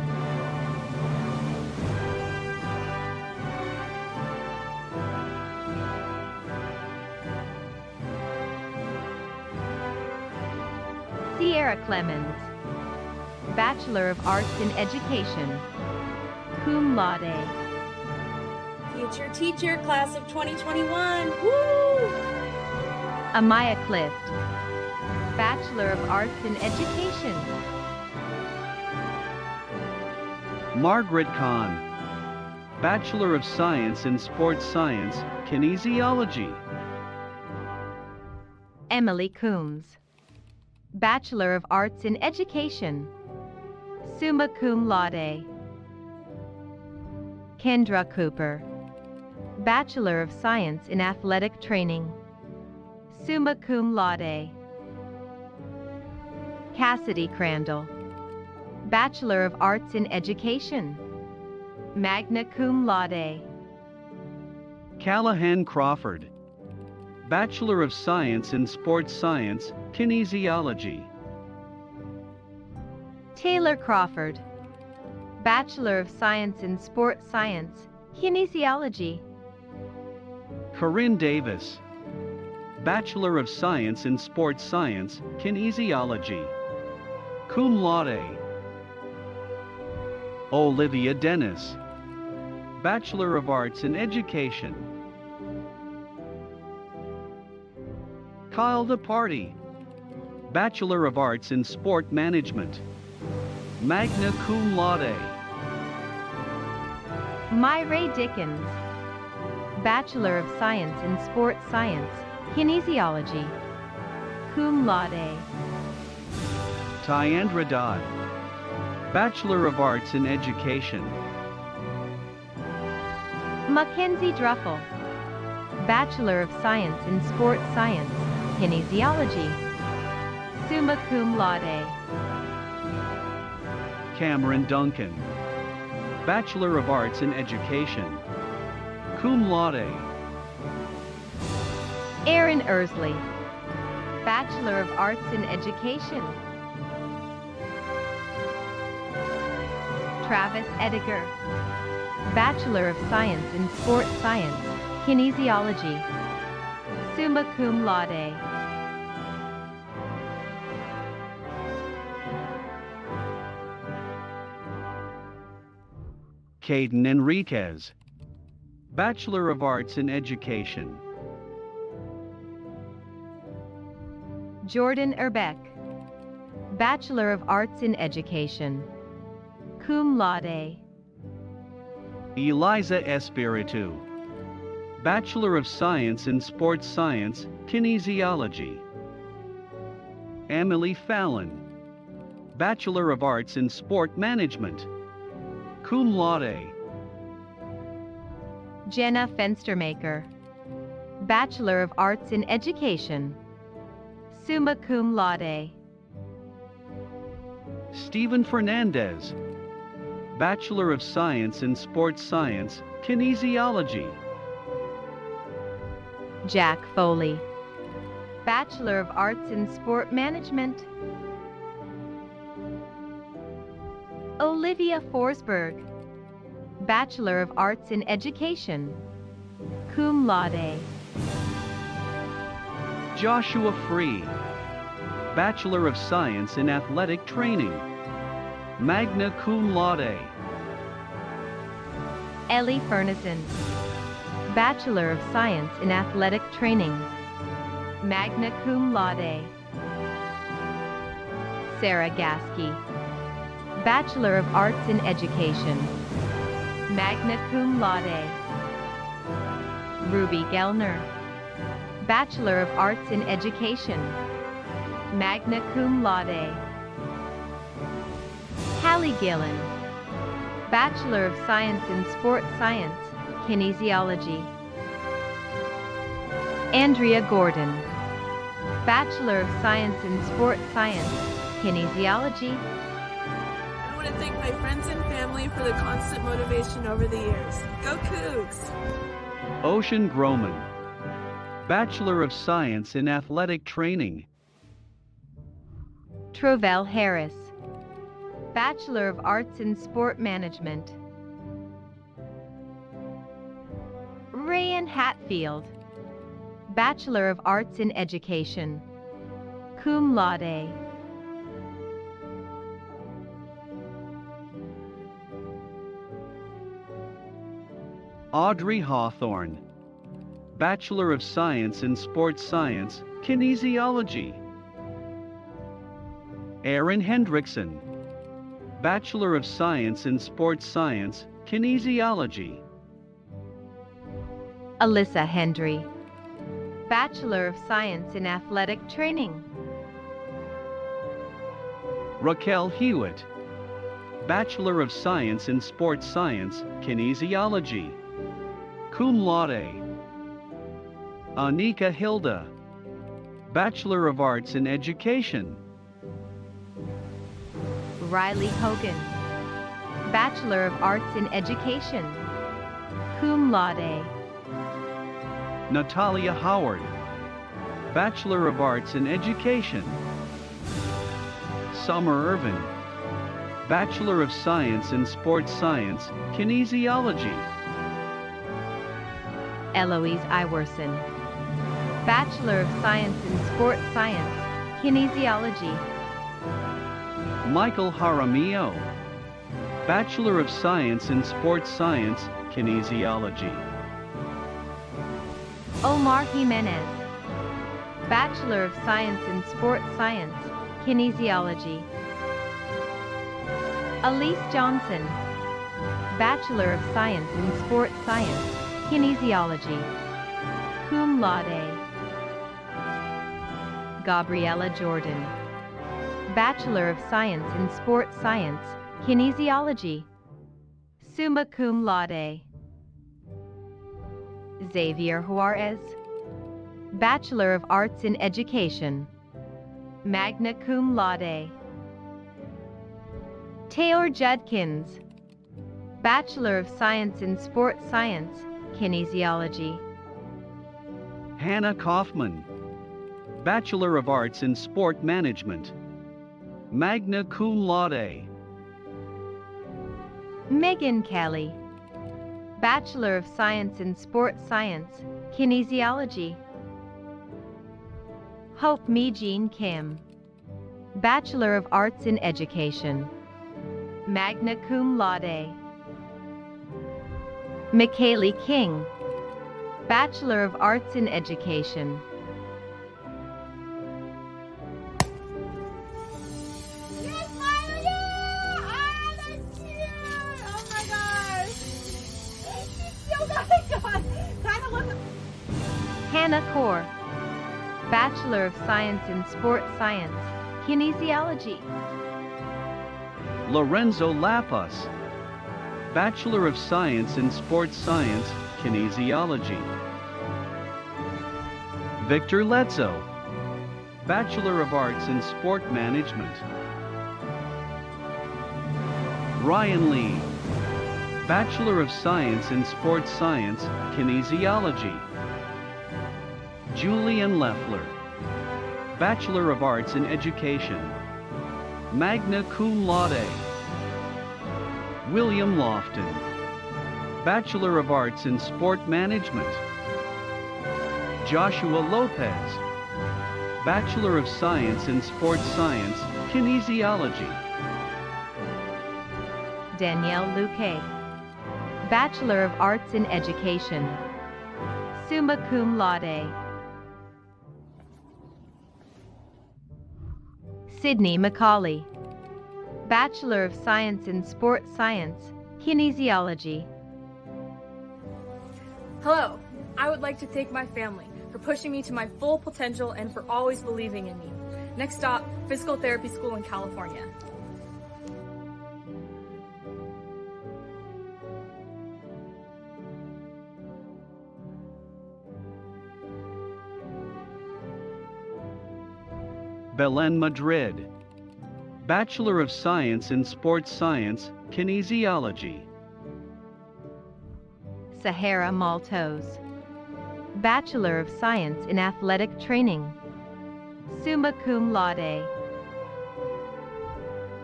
Sierra Clemens, Bachelor of Arts in Education, cum laude. Future teacher, class of 2021. Woo! Amaya Clift, Bachelor of Arts in Education. Margaret Kahn, Bachelor of Science in Sports Science, Kinesiology. Emily Coombs, Bachelor of Arts in Education, summa cum laude. Kendra Cooper, Bachelor of Science in Athletic Training, summa cum laude. Cassidy Crandall, Bachelor of Arts in Education, magna cum laude. Callahan Crawford, Bachelor of Science in Sports Science, Kinesiology. Taylor Crawford, Bachelor of Science in Sports Science, Kinesiology. Corinne Davis, Bachelor of Science in Sports Science, Kinesiology, cum laude. Olivia Dennis, Bachelor of Arts in Education. Kyle DeParty, Bachelor of Arts in Sport Management, magna cum laude. Myrae Dickens, Bachelor of Science in Sports Science, Kinesiology, cum laude. Tyandra Dodd, Bachelor of Arts in Education. Mackenzie Druffel, Bachelor of Science in Sports Science, Kinesiology, summa cum laude. Cameron Duncan, Bachelor of Arts in Education, cum laude. Aaron Ersley, Bachelor of Arts in Education. Travis Ediger, Bachelor of Science in Sports Science, Kinesiology, summa cum laude. Caden Enriquez, Bachelor of Arts in Education. Jordan Erbeck, Bachelor of Arts in Education, cum laude. Eliza Espiritu, Bachelor of Science in Sports Science, Kinesiology. Emily Fallon, Bachelor of Arts in Sport Management, cum laude. Jenna Fenstermaker, Bachelor of Arts in Education, summa cum laude. Stephen Fernandez, Bachelor of Science in Sports Science, Kinesiology. Jack Foley, Bachelor of Arts in Sport Management. Olivia Forsberg, Bachelor of Arts in Education, cum laude. Joshua Free, Bachelor of Science in Athletic Training, magna cum laude. Ellie Furnison, Bachelor of Science in Athletic Training, magna cum laude. Sarah Gasky, Bachelor of Arts in Education, magna cum laude. Ruby Gellner, Bachelor of Arts in Education, magna cum laude. Hallie Gillen, Bachelor of Science in Sports Science, Kinesiology. Andrea Gordon, Bachelor of Science in Sports Science, Kinesiology. I want to thank my friends and family for the constant motivation over the years. Go Cougs! Ocean Groman, Bachelor of Science in Athletic Training. Trovell Harris, Bachelor of Arts in Sport Management. Rayan Hatfield, Bachelor of Arts in Education, cum laude. Audrey Hawthorne, Bachelor of Science in Sports Science, Kinesiology. Aaron Hendrickson, Bachelor of Science in Sports Science, Kinesiology. Alyssa Hendry, Bachelor of Science in Athletic Training. Raquel Hewitt, Bachelor of Science in Sports Science, Kinesiology, cum laude. Anika Hilda, Bachelor of Arts in Education. Riley Hogan, Bachelor of Arts in Education, cum laude. Natalia Howard, Bachelor of Arts in Education. Summer Irvin, Bachelor of Science in Sports Science, Kinesiology. Eloise Iwerson, Bachelor of Science in Sports Science, Kinesiology. Michael Jaramillo, Bachelor of Science in Sports Science, Kinesiology. Omar Jimenez, Bachelor of Science in Sports Science, Kinesiology. Elise Johnson, Bachelor of Science in Sports Science, Kinesiology, cum laude. Gabriella Jordan, Bachelor of Science in Sports Science, Kinesiology, summa cum laude. Xavier Juarez, Bachelor of Arts in Education, magna cum laude. Taylor Judkins, Bachelor of Science in Sports Science, Kinesiology. Hannah Kaufman, Bachelor of Arts in Sport Management, magna cum laude. Megan Kelly, Bachelor of Science in Sports Science, Kinesiology. Hope Mi Jean Kim, Bachelor of Arts in Education, magna cum laude. McKaylee King, Bachelor of Arts in Education. Hannah Kaur, Bachelor of Science in Sports Science, Kinesiology. Lorenzo Lapas, Bachelor of Science in Sports Science, Kinesiology. Victor Letzo, Bachelor of Arts in Sport Management. Ryan Lee, Bachelor of Science in Sports Science, Kinesiology. Julian Leffler, Bachelor of Arts in Education, magna cum laude. William Lofton, Bachelor of Arts in Sport Management. Joshua Lopez, Bachelor of Science in Sports Science, Kinesiology. Danielle Luque, Bachelor of Arts in Education, summa cum laude. Sydney McCauley, Bachelor of Science in Sports Science, Kinesiology. Hello, I would like to thank my family for pushing me to my full potential and for always believing in me. Next stop, physical therapy school in California. Belen Madrid, Bachelor of Science in Sports Science, Kinesiology. Sahara Maltos, Bachelor of Science in Athletic Training, summa cum laude.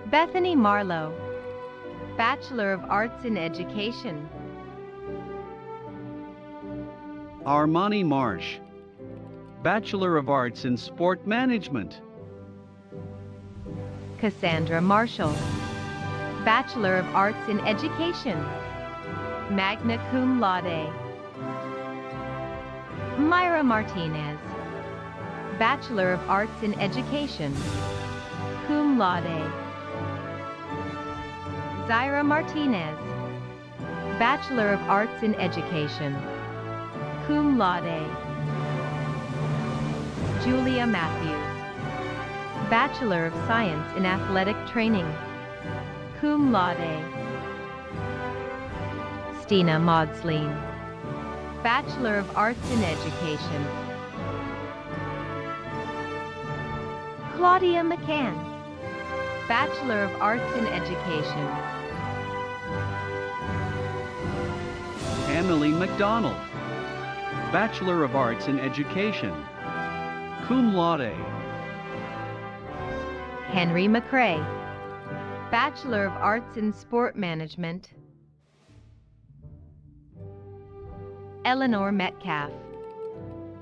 Bethany Marlowe, Bachelor of Arts in Education. Armani Marsh, Bachelor of Arts in Sport Management. Cassandra Marshall, Bachelor of Arts in Education, magna cum laude. Myra Martinez, Bachelor of Arts in Education, cum laude. Zaira Martinez, Bachelor of Arts in Education, cum laude. Julia Matthews, Bachelor of Science in Athletic Training, cum laude. Stina Maudslin, Bachelor of Arts in Education. Claudia McCann, Bachelor of Arts in Education. Emily McDonald, Bachelor of Arts in Education, cum laude. Henry McCrae, Bachelor of Arts in Sport Management. Eleanor Metcalf,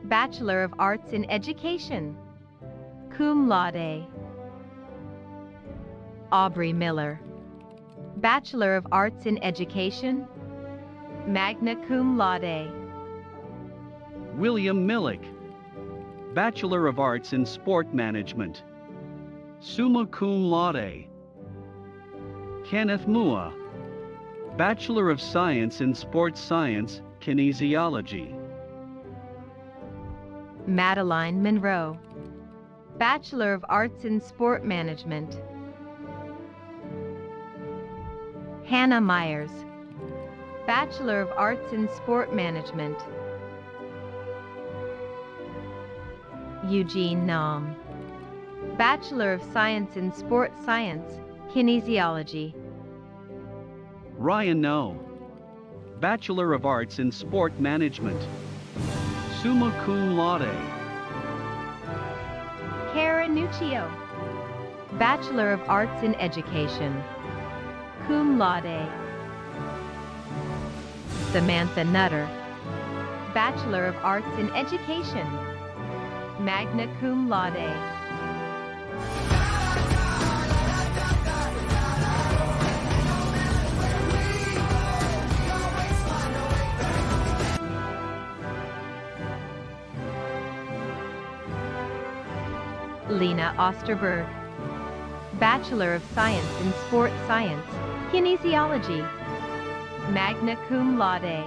Bachelor of Arts in Education, cum laude. Aubrey Miller, Bachelor of Arts in Education, magna cum laude. William Millick, Bachelor of Arts in Sport Management, summa cum laude. Kenneth Mua, Bachelor of Science in Sports Science, Kinesiology. Madeline Monroe, Bachelor of Arts in Sport Management. Hannah Myers, Bachelor of Arts in Sport Management. Eugene Nam, Bachelor of Science in Sport Science, Kinesiology. Ryan No, Bachelor of Arts in Sport Management, summa cum laude. Kara Nuccio, Bachelor of Arts in Education, cum laude. Samantha Nutter, Bachelor of Arts in Education, magna cum laude. Lena Osterberg, Bachelor of Science in Sport Science, Kinesiology, magna cum laude.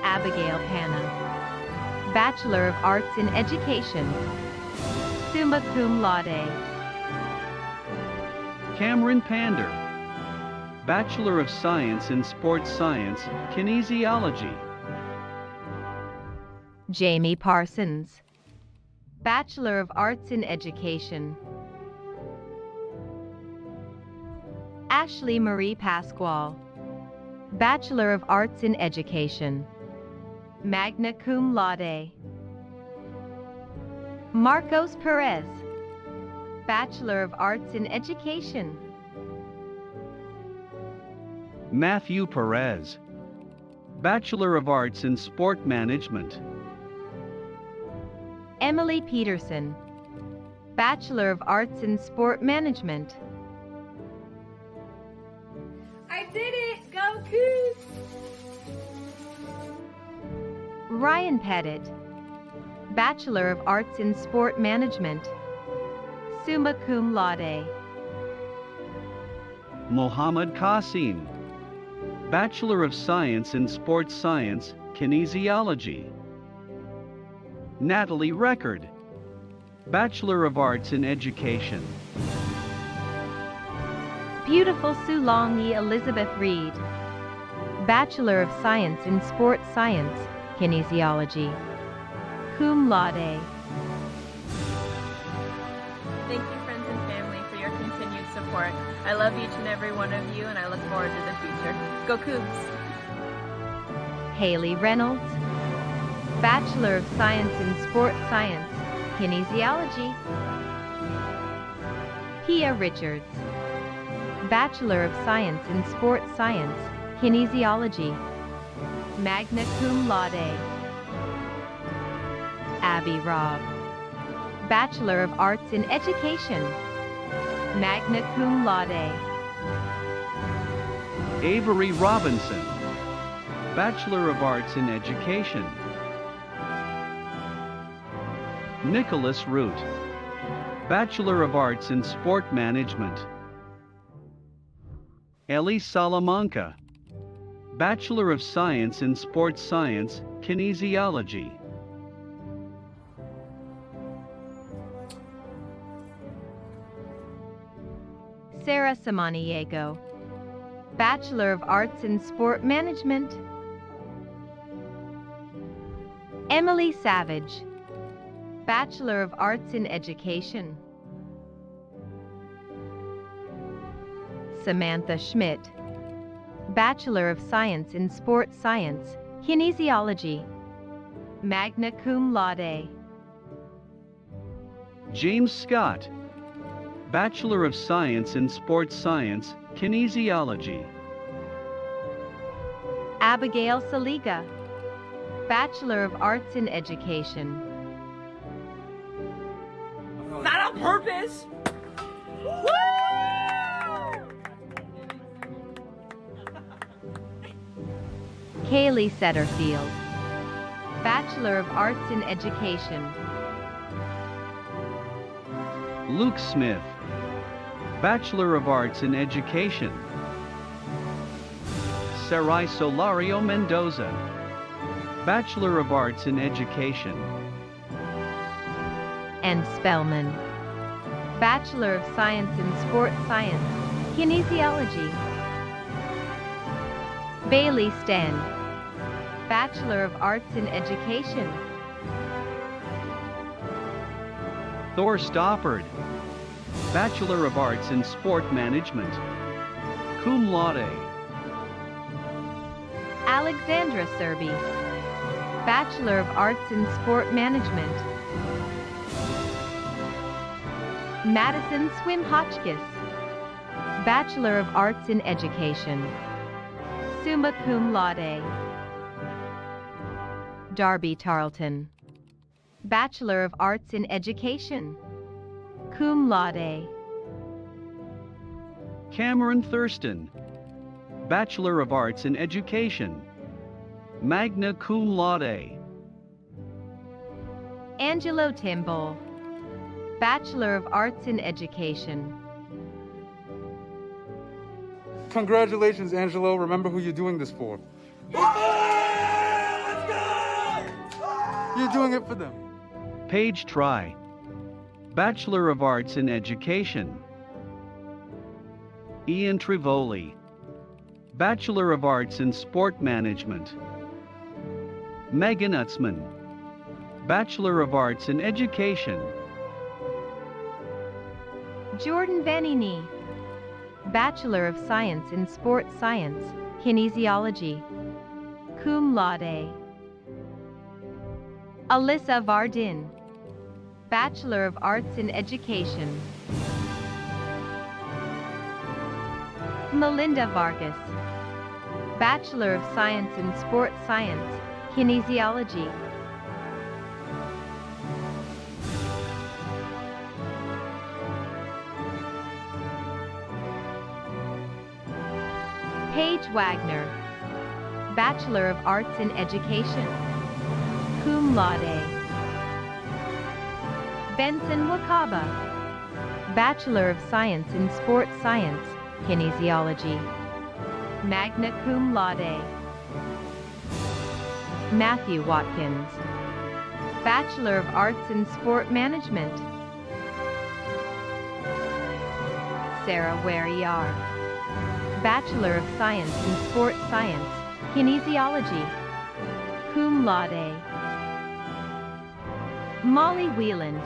Abigail Panna, Bachelor of Arts in Education, summa cum laude. Cameron Pander, Bachelor of Science in Sports Science, Kinesiology. Jamie Parsons, Bachelor of Arts in Education. Ashley Marie Pasquale, Bachelor of Arts in Education, magna cum laude. Marcos Perez, Bachelor of Arts in Education. Matthew Perez, Bachelor of Arts in Sport Management. Emily Peterson, Bachelor of Arts in Sport Management. I did it! Go Cougs! Ryan Pettit, Bachelor of Arts in Sport Management, summa cum laude. Mohammed Qasim, Bachelor of Science in Sports Science, Kinesiology. Natalie Record, Bachelor of Arts in Education. Beautiful Sulongi Elizabeth Reed, Bachelor of Science in Sport Science, Kinesiology, cum laude. Thank you, friends and family, for your continued support. I love each and every one of you, and I look forward to the future. Go Cougs! Haley Reynolds, Bachelor of Science in Sport Science, Kinesiology. Pia Richards, Bachelor of Science in Sport Science, Kinesiology, magna cum laude. Abby Robb, Bachelor of Arts in Education, magna cum laude. Avery Robinson, Bachelor of Arts in Education. Nicholas Root, Bachelor of Arts in Sport Management. Ellie Salamanca, Bachelor of Science in Sports Science, Kinesiology. Sarah Samaniego, Bachelor of Arts in Sport Management. Emily Savage, Bachelor of Arts in Education. Samantha Schmidt, Bachelor of Science in Sports Science, Kinesiology, magna cum laude. James Scott, Bachelor of Science in Sports Science, Kinesiology. Abigail Saliga, Bachelor of Arts in Education. Not on purpose! Woo! Kaylee Setterfield, Bachelor of Arts in Education. Luke Smith, Bachelor of Arts in Education. Sarai Solario Mendoza, Bachelor of Arts in Education. And Spellman, Bachelor of Science in Sports Science, Kinesiology. Bailey Sten, Bachelor of Arts in Education. Thor Stoppard, Bachelor of Arts in Sport Management, cum laude. Alexandra Serby, Bachelor of Arts in Sport Management. Madison Swim Hotchkiss, Bachelor of Arts in Education, summa cum laude. Darby Tarleton, Bachelor of Arts in Education, cum laude. Cameron Thurston, Bachelor of Arts in Education, magna cum laude. Angelo Timbol, Bachelor of Arts in Education. Congratulations, Angelo. Remember who you're doing this for. You're doing it for them. Paige Try, Bachelor of Arts in Education. Ian Trivoli, Bachelor of Arts in Sport Management. Megan Utzman, Bachelor of Arts in Education. Jordan Vanini, Bachelor of Science in Sports Science, Kinesiology, cum laude. Alyssa Vardin, Bachelor of Arts in Education. Melinda Vargas, Bachelor of Science in Sports Science, Kinesiology. Paige Wagner, Bachelor of Arts in Education, cum laude. Benson Wakaba, Bachelor of Science in Sports Science, Kinesiology, magna cum laude. Matthew Watkins, Bachelor of Arts in Sport Management. Sarah Ware-Yar, Bachelor of Science in Sports Science, Kinesiology, cum laude. Molly Wieland,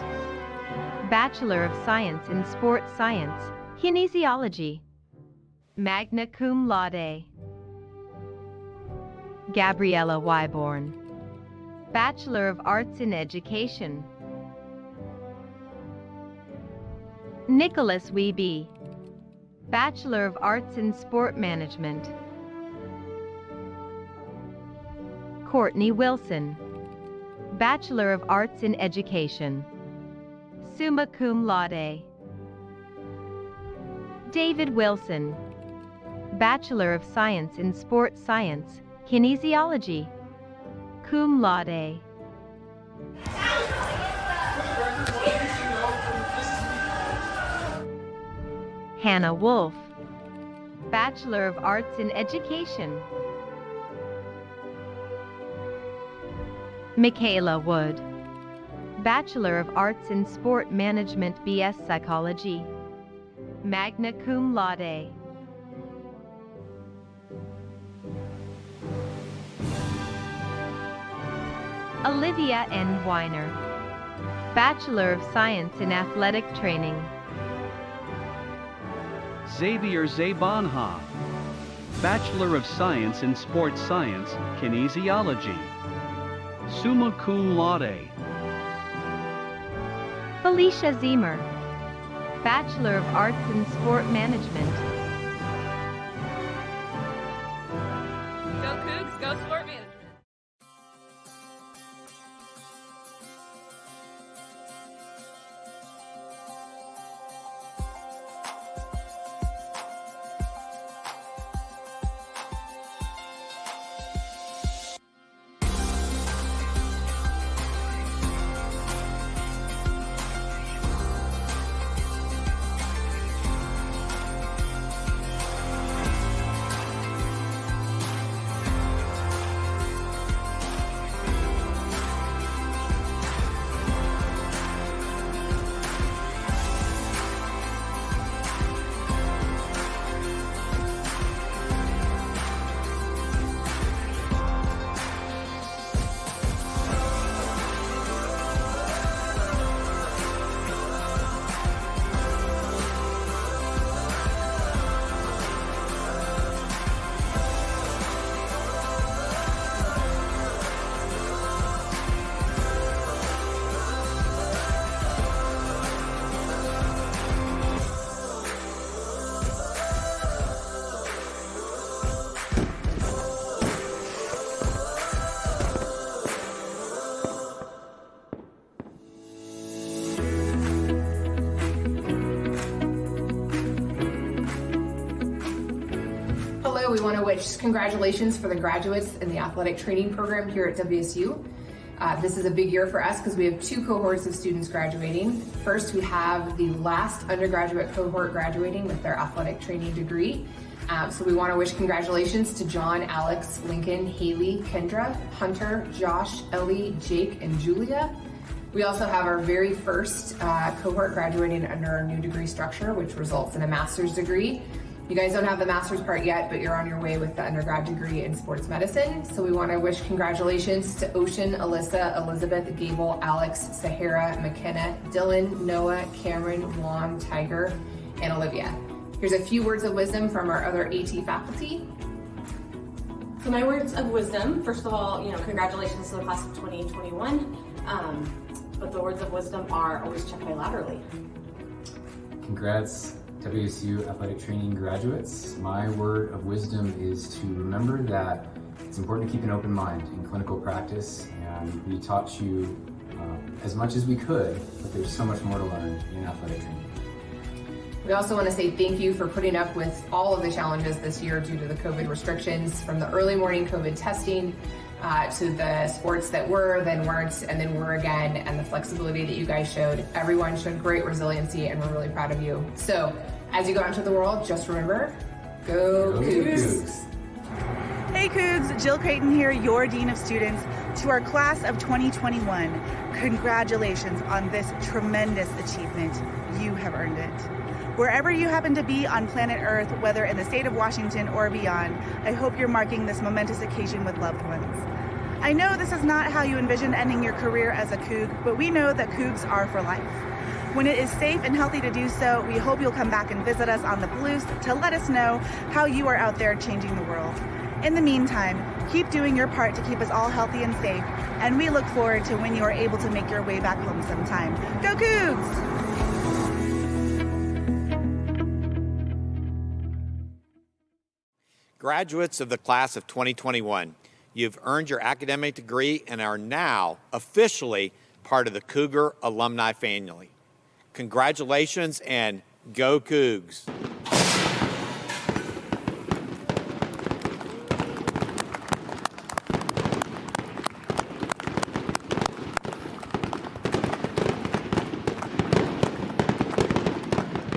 Bachelor of Science in Sports Science, Kinesiology, magna cum laude. Gabriella Wyborn, Bachelor of Arts in Education. Nicholas Wiebe, Bachelor of Arts in Sport Management. Courtney Wilson, Bachelor of Arts in Education, summa cum laude. David Wilson, Bachelor of Science in Sports Science, Kinesiology, cum laude. Hannah Wolf, Bachelor of Arts in Education. Michaela Wood, Bachelor of Arts in Sport Management, BS Psychology, magna cum laude. Olivia N. Weiner, Bachelor of Science in Athletic Training. Xavier Zabanha. Bachelor of Science in Sports Science, Kinesiology. Summa cum laude. Felicia Zemer, Bachelor of Arts in Sport Management. Go Cougs, go Sport Management. We want to wish congratulations for the graduates in the athletic training program here at WSU. This is a big year for us because we have 2 cohorts of students graduating. First, we have the last undergraduate cohort graduating with their athletic training degree. So we want to wish congratulations to John, Alex, Lincoln, Haley, Kendra, Hunter, Josh, Ellie, Jake, and Julia. We also have our very first cohort graduating under our new degree structure, which results in a master's degree. You guys don't have the master's part yet, but you're on your way with the undergrad degree in sports medicine. So we want to wish congratulations to Ocean, Alyssa, Elizabeth, Gable, Alex, Sahara, McKenna, Dylan, Noah, Cameron, Juan, Tiger, and Olivia. Here's a few words of wisdom from our other AT faculty. So my words of wisdom, first of all, congratulations to the class of 2021. But the words of wisdom are always check bilaterally. Congrats, WSU athletic training graduates. My word of wisdom is to remember that it's important to keep an open mind in clinical practice, and we taught you as much as we could, but there's so much more to learn in athletic training. We also want to say thank you for putting up with all of the challenges this year due to the COVID restrictions, from the early morning COVID testing to the sports that were, then weren't, and then were again, and the flexibility that you guys showed. Everyone showed great resiliency, and we're really proud of you. So, as you go out into the world, just remember, go Cougs! Hey Cougs, Jill Creighton here, your Dean of Students. To our class of 2021, congratulations on this tremendous achievement. You have earned it. Wherever you happen to be on planet Earth, whether in the state of Washington or beyond, I hope you're marking this momentous occasion with loved ones. I know this is not how you envision ending your career as a Coug, but we know that Cougs are for life. When it is safe and healthy to do so, we hope you'll come back and visit us on the Palouse to let us know how you are out there changing the world. In the meantime, keep doing your part to keep us all healthy and safe, and we look forward to when you are able to make your way back home sometime. Go Cougs! Graduates of the class of 2021, you've earned your academic degree and are now officially part of the Cougar alumni family. Congratulations and go Cougs!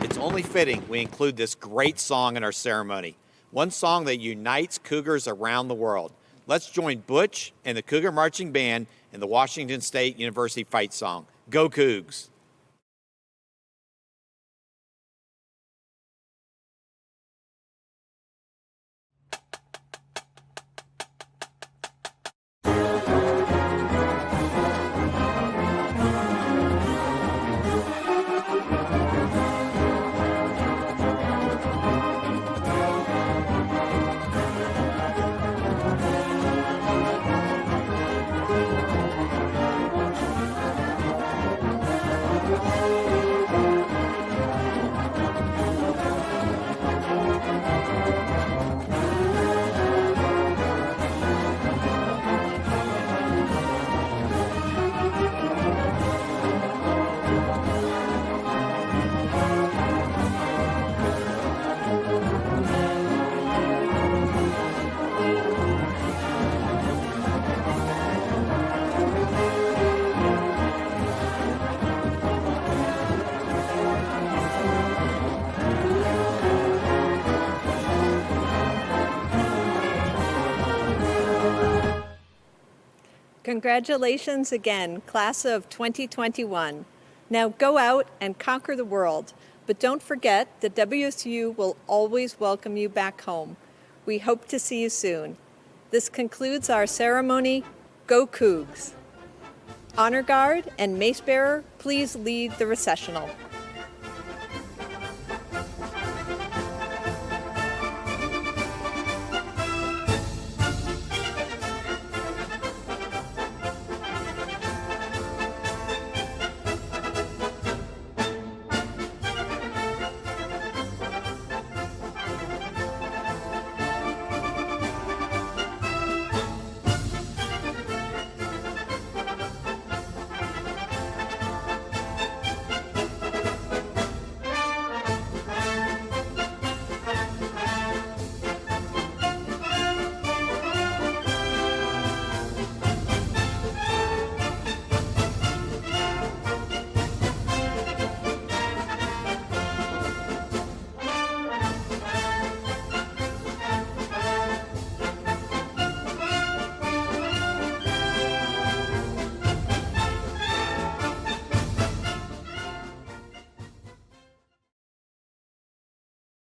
It's only fitting we include this great song in our ceremony. One song that unites Cougars around the world. Let's join Butch and the Cougar Marching Band in the Washington State University fight song. Go Cougs! Congratulations again, class of 2021. Now go out and conquer the world, but don't forget that WSU will always welcome you back home. We hope to see you soon. This concludes our ceremony. Go Cougs! Honor Guard and Mace Bearer, please lead the recessional.